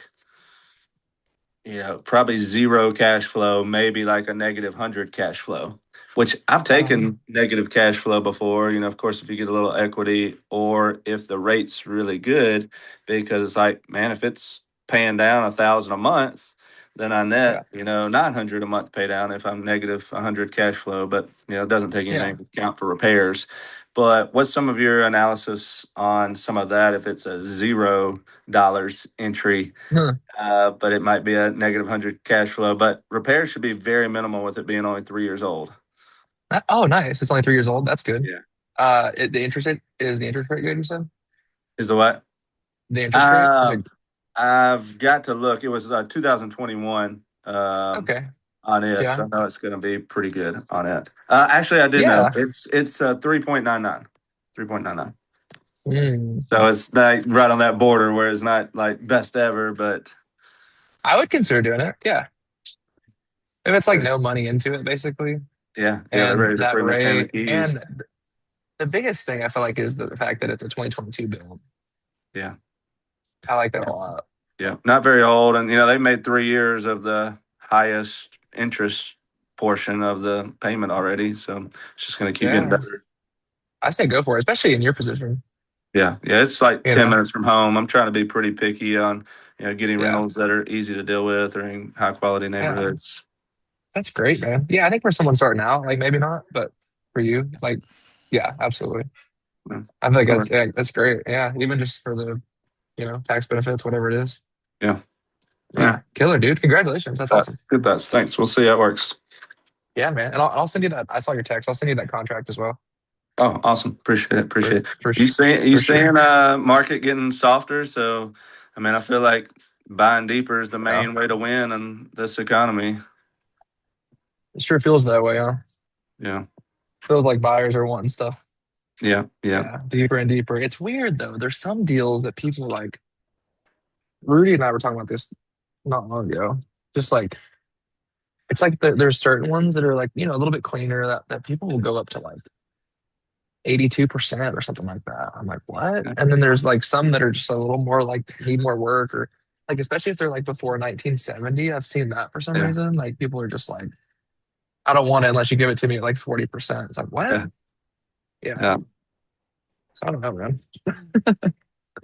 probably zero cash flow, maybe like a -100 cash flow, which I've Um, taken negative cash flow before. Of course, if you get a little equity or if the rate's really good, because it's like, man, if it's paying down 1,000 a month, then I yeah. net, 900 a month pay down if I'm -100 cash flow, but it doesn't take anything Yeah. into account for repairs. But what's some of your analysis on some of that if it's a $0 entry? Huh. But it might be a -100 cash flow. But repairs should be very minimal with it being only 3 years old. Oh, nice. It's only 3 years old. That's good. Yeah. The interest rate good, you said? Is the what? The interest rate? Is it I've got to look. It was 2021 okay? on it, Yeah. so I know it's going to be pretty good on it. Actually, I did know Yeah. it's 3.99, 3.99. Mm. So it's like right on that border where it's not like best ever, but I would consider doing it. Yeah. If it's like There's- no money into it, basically, Yeah, they're and ready to that pretty much hand the rate, and keys. the biggest thing I feel like is the fact that it's a 2022 build. Yeah. I like that a lot. Yeah, not very old, and they made 3 years of the highest interest portion of the payment already, so it's just going to keep getting Yeah. better. I say go for it, especially in your position. Yeah, it's like You 10 know? minutes from home. I'm trying to be pretty picky on getting Yeah. rentals that are easy to deal with or in high quality Yeah. neighborhoods. That's great, man. Yeah, I think for someone starting out, like maybe not, but for you, like, yeah, absolutely. Yeah. I feel like All right. that's great. Yeah, even just for the, tax benefits, whatever it is. Yeah. Yeah, killer, dude. Congratulations. That's awesome. Good bets. Thanks. We'll see how it works. Yeah, man. And I'll send you that. I saw your text. I'll send you that contract as well. Oh, awesome. Appreciate it. For, Appreciate it. for, You su- saying for sure. market getting softer? So, I mean, I feel like buying deeper is the Yeah. main way to win in this economy. It sure feels that way, huh? Yeah. Feels like buyers are wanting stuff. Yeah. Yeah, deeper and deeper. It's weird though. There's some deals that people like. Rudy and I were talking about this not long ago. Just like it's like there's certain ones that are like a little bit cleaner that people will go up to like 82% or something like that. I'm like, what? And then there's like some that are just a little more like need more work or like especially if they're like before 1970. I've seen that for some Yeah. reason. Like people are just like, I don't want it unless you give it to me at like 40%. It's like what? Yeah. Yeah. So I don't know, man.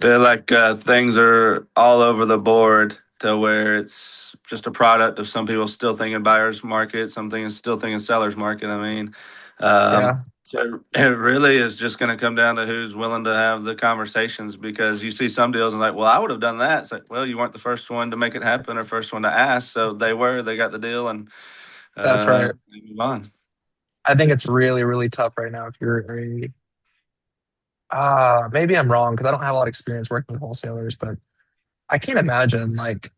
Feel like things are all over the board to where it's just a product of some people still thinking buyer's market, some things still thinking seller's market. I mean, Yeah. so it really is just going to come down to who's willing to have the conversations because you see some deals and like, well, I would have done that. It's like, well, you weren't the first one to make it happen or first one to ask. So they got the deal and That's right. move on. I think it's really, really tough right now if you're maybe I'm wrong because I don't have a lot of experience working with wholesalers, but I can't imagine like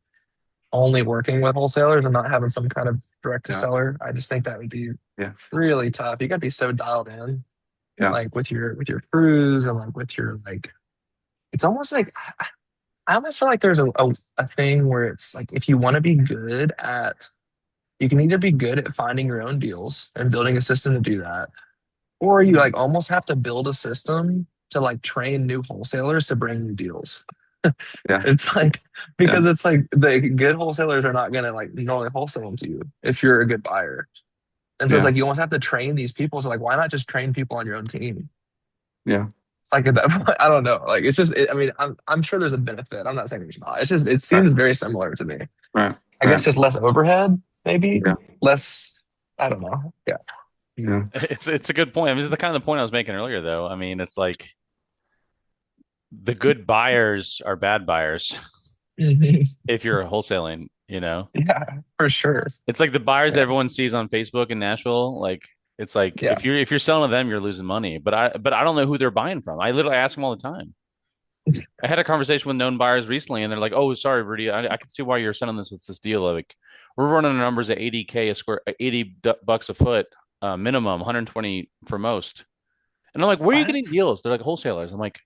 only working with wholesalers and not having some kind of direct to Yeah. seller. I just think that would be Yeah. really tough. You got to be so dialed in, Yeah. like with your crews and like with your like. It's almost like I almost feel like there's a thing where it's like if you want to be good at, you can either be good at finding your own deals and building a system to do that, or you like almost have to build a system to like train new wholesalers to bring you deals. Yeah. It's like because it's like the good wholesalers are not gonna like normally wholesale them to you if you're a good buyer. And so it's Yeah. like you almost have to train these people. So like why not just train people on your own team? Yeah. It's like at that point, I don't know. Like it's just I mean, I'm sure there's a benefit. I'm not saying there's not. It's just it seems very similar to me. Right. I guess just less overhead, maybe. Yeah. Less I don't know. Yeah. Yeah. It's a good point. I mean, it's the kind of the point I was making earlier, though. I mean, it's like the good buyers are bad buyers if you're wholesaling, Yeah, for sure. It's like the buyers that Yeah. everyone sees on Facebook in Nashville. Like it's like Yeah. if you're selling to them, you're losing money. But I don't know who they're buying from. I literally ask them all the time. I had a conversation with known buyers recently, and they're like, "Oh, sorry, Rudy, I can see why you're sending this deal. Like, we're running the numbers at 80K a square, $80 a foot, minimum, 120 for most." And I'm like, "Where are you getting What? deals?" They're like wholesalers. I'm like,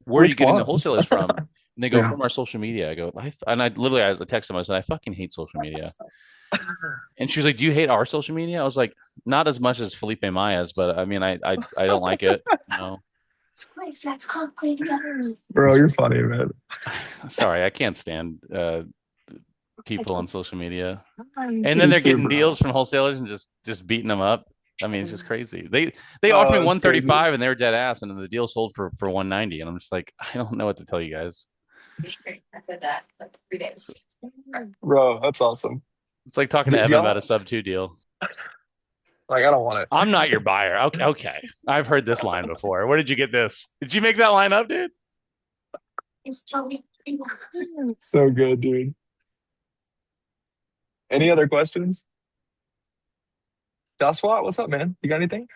"Where are you Which getting the ones? wholesalers from?" And they go Yeah. from our social media. I go, I literally I texted them. I said, "I fucking hate social media." And she was like, "Do you hate our social media?" I was like, "Not as much as Felipe Maya's, but I mean, I don't like it. Bro, you're funny, man. Sorry, I can't stand people on social media. And then they're Me too, getting bro. deals from wholesalers and just beating them up. I mean, it's just crazy. They offered me it's 135 and they were dead ass, and then the deal sold for 190. And I'm just like, I don't know what to tell you guys. I said that like 3 days. Bro, that's awesome. It's like talking to Do Evan y'all- about a sub 2 deal. Like, I don't want it. I'm not your buyer. Okay. I've heard this line before. Where did you get this? Did you make that line up, dude? So good, dude. Any other questions? Joshua, what's up, man? You got anything?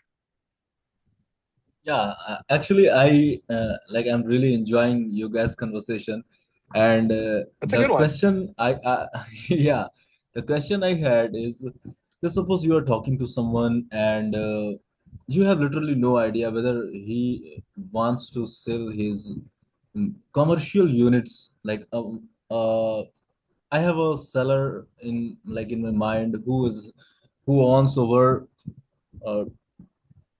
Yeah, actually, I'm really enjoying you guys' conversation, and That's a the good one. question yeah, the question I had is, just suppose you are talking to someone and you have literally no idea whether he wants to sell his commercial units, like I have a seller in my mind who owns over uh,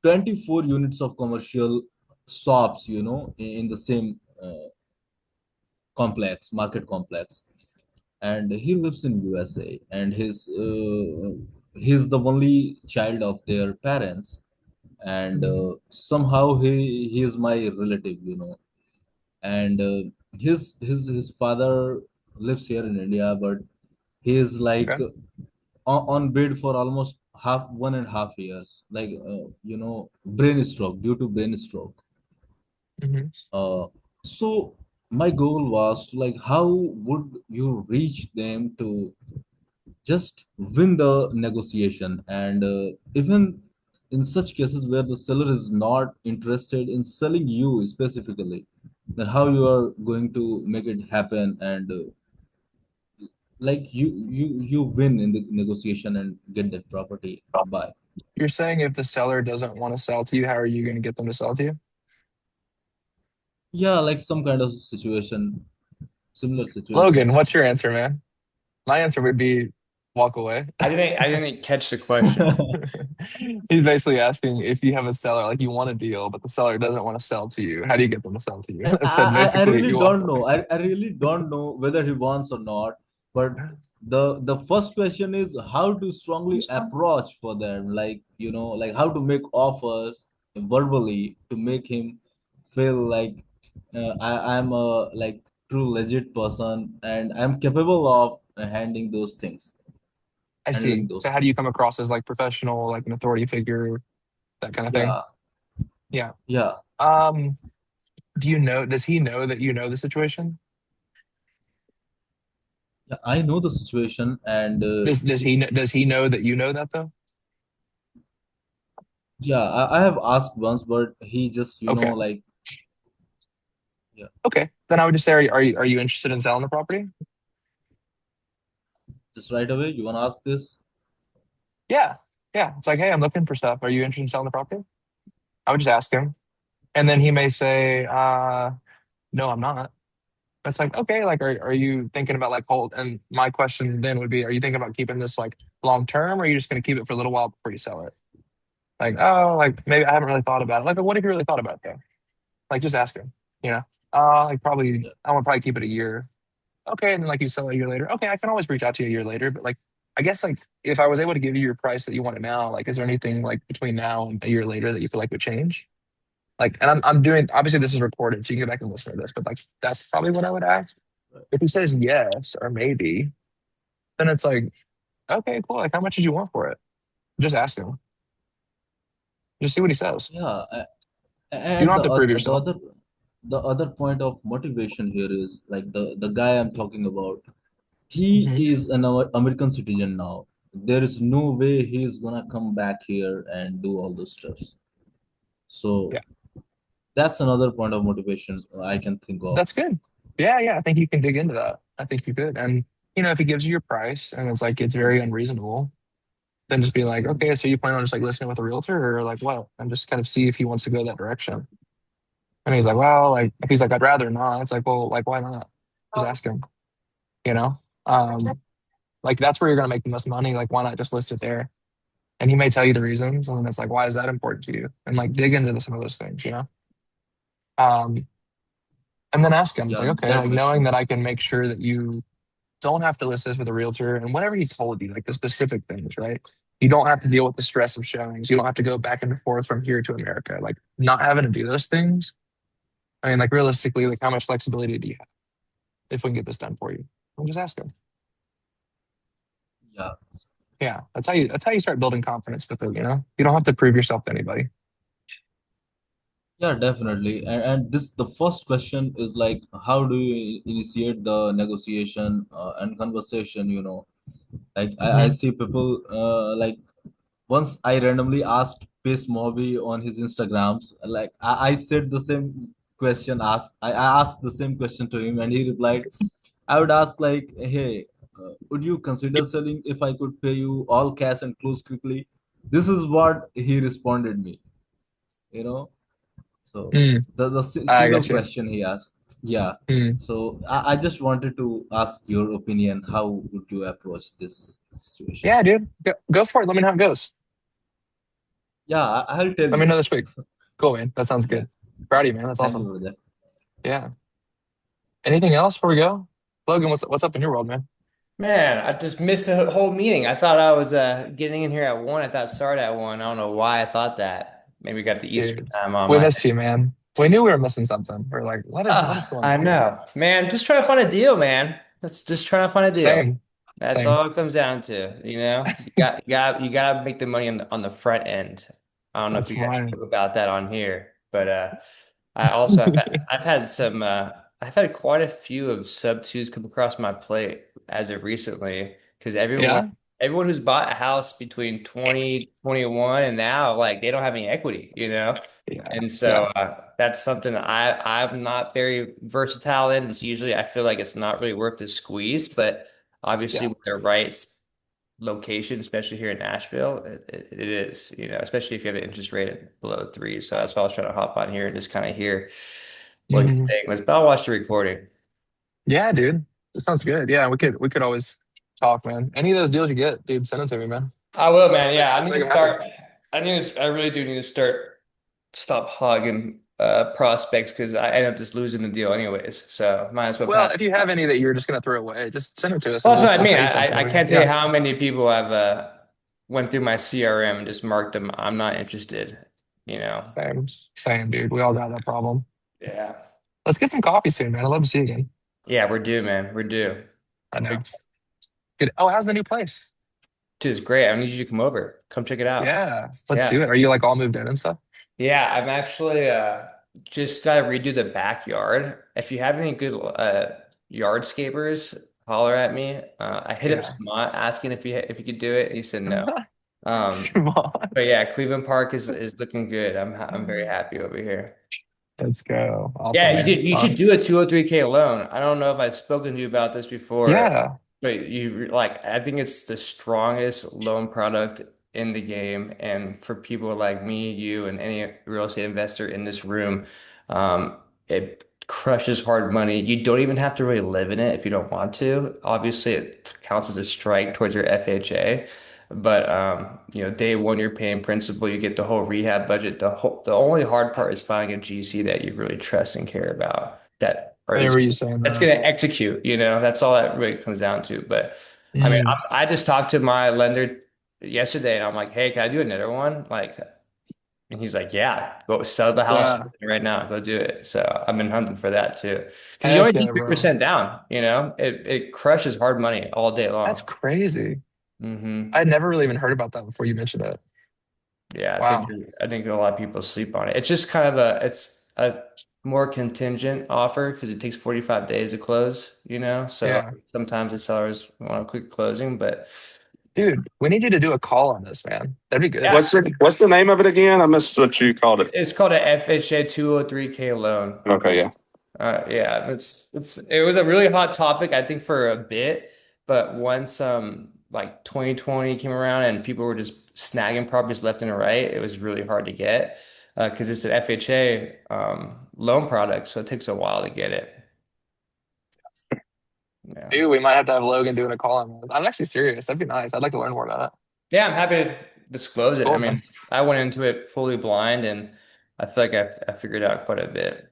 24 units of commercial shops, in the same market complex, and he lives in USA, and he's the only child of their parents, and Mhm. somehow he is my relative, and his father lives here in India, but he is like Okay. on bed for almost half 1.5 years, like brain stroke, due to brain stroke. Hmm. So my goal was to, like, how would you reach them to just win the negotiation, and even in such cases where the seller is not interested in selling you specifically, then how you are going to make it happen, and like you win in the negotiation and get that property by. You're saying if the seller doesn't want to sell to you, how are you going to get them to sell to you? Yeah, like some kind of situation, similar Logan, situations. what's your answer, man? My answer would be walk away. I didn't catch the question. He's basically asking if you have a seller, like you want a deal, but the seller doesn't want to sell to you. How do you get them to sell to you? And I said I basically really you walk don't know. away. I really don't know whether he wants or not. But the first question is how to strongly approach for them, like, like how to make offers verbally to make him feel like I'm a like true legit person, and I'm capable of I handling see. those So how do you things. come across as like professional, like an authority figure, that kind of thing? Yeah, Yeah. yeah, Um, does he know that you know the situation? yeah. I know the situation, and Does he know that you know that though? yeah, I have asked once, but he just, Okay. like, yeah, Okay. Then I would just say, are you interested in selling the property? just right away. You want to ask this? Yeah. Yeah. It's like, hey, I'm looking for stuff. Are you interested in selling the property? I would just ask him. And then he may say, no, I'm not. It's like, okay, like are you thinking about like hold, and my question then would be, are you thinking about keeping this like long term, or are you just gonna keep it for a little while before you sell it? Like, oh, like maybe I haven't really thought about it. Like, what if you really thought about it though? Like just ask him, you know? Like probably Yeah, I would probably keep it a year. Okay, and then like you sell it a year later. Okay, I can always reach out to you a year later, but like I guess like if I was able to give you your price that you want it now, like is there anything like between now and a year later that you feel like would change? Like, and I'm doing obviously this is recorded, so you can go back and listen to this, but like that's probably what I would ask. right. If he says yes or maybe, then it's like, okay, cool. Like how much did you want for it? Just ask him. Just see what he says. Yeah, You don't and have to prove yourself. the other point of motivation here is, like, the guy I'm talking about. He Hmm. is an American citizen now. There is no way he is gonna come back here and do all those stuff. So Yeah, that's another point of motivation I can think of. that's good. Yeah, yeah. I think you can dig into that. I think you could. And if he gives you your price and it's like it's very unreasonable, then just be like, okay, so you plan on just like listening with a realtor or like what? And just kind of see if he wants to go that direction. And he's like, well, like if he's like, I'd rather not. It's like, well, like why not? Just ask him. You know, like that's where you're gonna make the most money. Like why not just list it there? And he may tell you the reasons, and then it's like, why is that important to you? And like dig into some of those things. Um, and then ask him. It's Yeah, like, okay, that like makes knowing that sense. I can make sure that you don't have to list this with a realtor and whatever he told you, like the specific things, right? You don't have to deal with the stress of showings. You don't have to go back and forth from here to America. Like not having to do those things. I mean, like realistically, like how much flexibility do you have if we can get this done for you? Well, just ask him. Yeah, Yeah, that's how you start building confidence with it. You don't have to prove yourself to anybody. yeah, definitely. And this the first question is, like, how do you initiate the negotiation and conversation? Like, I Hmm. see people, like, once I randomly asked Pace Moby on his Instagrams, like, I said the same question, I asked the same question to him, and he replied, I would ask, like, hey, would you consider selling if I could pay you all cash and close quickly? This is what he responded me, you know. So Mm, the I single got you. question he asked. Yeah. Hmm. So I just wanted to ask your opinion. How would you approach this situation? Yeah, dude, go for it. Let me know how it goes. Yeah, I'll tell Let me you. know this week. Cool, man. That sounds Yeah. good. Proud of you, man. That's Thank you, awesome. brother. Yeah. Anything else before we go? Logan, what's up in your world, man? Man, I just missed the whole meeting. I thought I was getting in here at 1. I thought it started at 1. I don't know why I thought that. Maybe we got the Eastern Dude, time on we my. missed you, man. We knew we were missing something. We are like, what is going I on here? know, man. Just trying to find a deal, man. That's just trying to find a deal. Same, That's same. all it comes down to, you know. You got to make the money on the front end. I don't know if That's you guys right. talk about that on here, but I also I've had quite a few of sub twos come across my plate as of recently because Yeah, everyone who's bought a house between 2021 and now, like they don't have any equity, you know? yeah, And so yeah, that's something I'm not very versatile in. It's usually I feel like it's not really worth the squeeze, but obviously yeah. with the right location, especially here in Nashville, it is, you know, especially if you have an interest rate below 3. So that's why I was trying to hop on here and just kind of hear what you Mhm. think was. But I'll watch the recording. Yeah, dude. That sounds good. Yeah, we could always talk, man. Any of those deals you get, dude, send them to me, man. I will, man. Let's make Yeah, I let's need make to them happen. start. I really do need to stop hogging prospects because I end up just losing the deal anyways. So might as well Well, pass. if you have any that you're just gonna throw away, just send them to us Well, and that's we'll what I we'll mean. pay you something. I can't tell you Yeah, how many people have went through my CRM and just marked them. I'm not interested. You know. same, dude. We all got that problem. Yeah. Let's get some coffee soon, man. I'd love to see you again. Yeah, we're due, man. We're due. I know. Big, Good. Oh, how's the new place? dude, it's great. I need you to come over. Come check it out. Yeah, let's Yeah. do it. Are you like all moved in and stuff? Yeah, I'm actually just gotta redo the backyard. If you have any good yardscapers, holler at me. I hit up Yeah. Smart asking if he could do it, and he said no. Um, Come on. but yeah, Cleveland Park is looking good. I'm very happy over here. Let's go. Awesome, Yeah, man. you should do a 203K loan. I don't know if I've spoken to you about this before, Yeah. but I think it's the strongest loan product in the game. And for people like me, you, and any real estate investor in this room, it crushes hard money. You don't even have to really live in it if you don't want to. Obviously, it counts as a strike towards your FHA. But day one you're paying principal, you get the whole rehab budget. The only hard part is finding a GC that you really trust and care about I remember you saying that's that. going to execute, you know. That's all that really comes down to. But I mean, Mm. I just talked to my lender yesterday and I'm like, "Hey, can I do another one?" Like, and he's like, "Yeah, go sell the house Yeah. right now. Go do it." So I've been hunting for that too. Because you Heck only need yeah, bro. 3% down, you know. It crushes hard money all day That's long. crazy. Hmm. I'd never really even heard about that before you mentioned it. Yeah, Wow. I think a lot of people sleep on it. It's just kind of it's a more contingent offer because it takes 45 days to close, you know? So Yeah. sometimes the sellers want a quick closing, but Dude, we need you to do a call on this, man. That'd be good. yeah, What's the name of it again? I missed what you called it. it's called a FHA 203K loan. Okay, yeah. Yeah, it was a really hot topic, I think, for a bit, but once like 2020 came around and people were just snagging properties left and right, it was really hard to get because it's an FHA loan product, so it takes a while to get it. Yeah, Dude, we might have to have Logan doing a call on this. I'm actually serious. That'd be nice. I'd like to learn more about it. yeah, I'm happy to disclose it. I Cool, mean, man. I went into it fully blind, and I feel like I figured out quite a bit.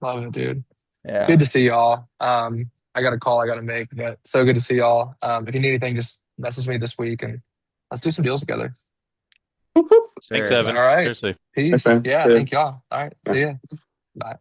Love it, dude. Good Yeah, to see y'all. I got a call I got to make, but so good to see y'all. If you need anything, just message me this week and let's do some deals together. Thanks, sure. Evan. All right. Seriously. Peace. man. Yeah, Yeah. thank y'all. All right. See ya. Bye.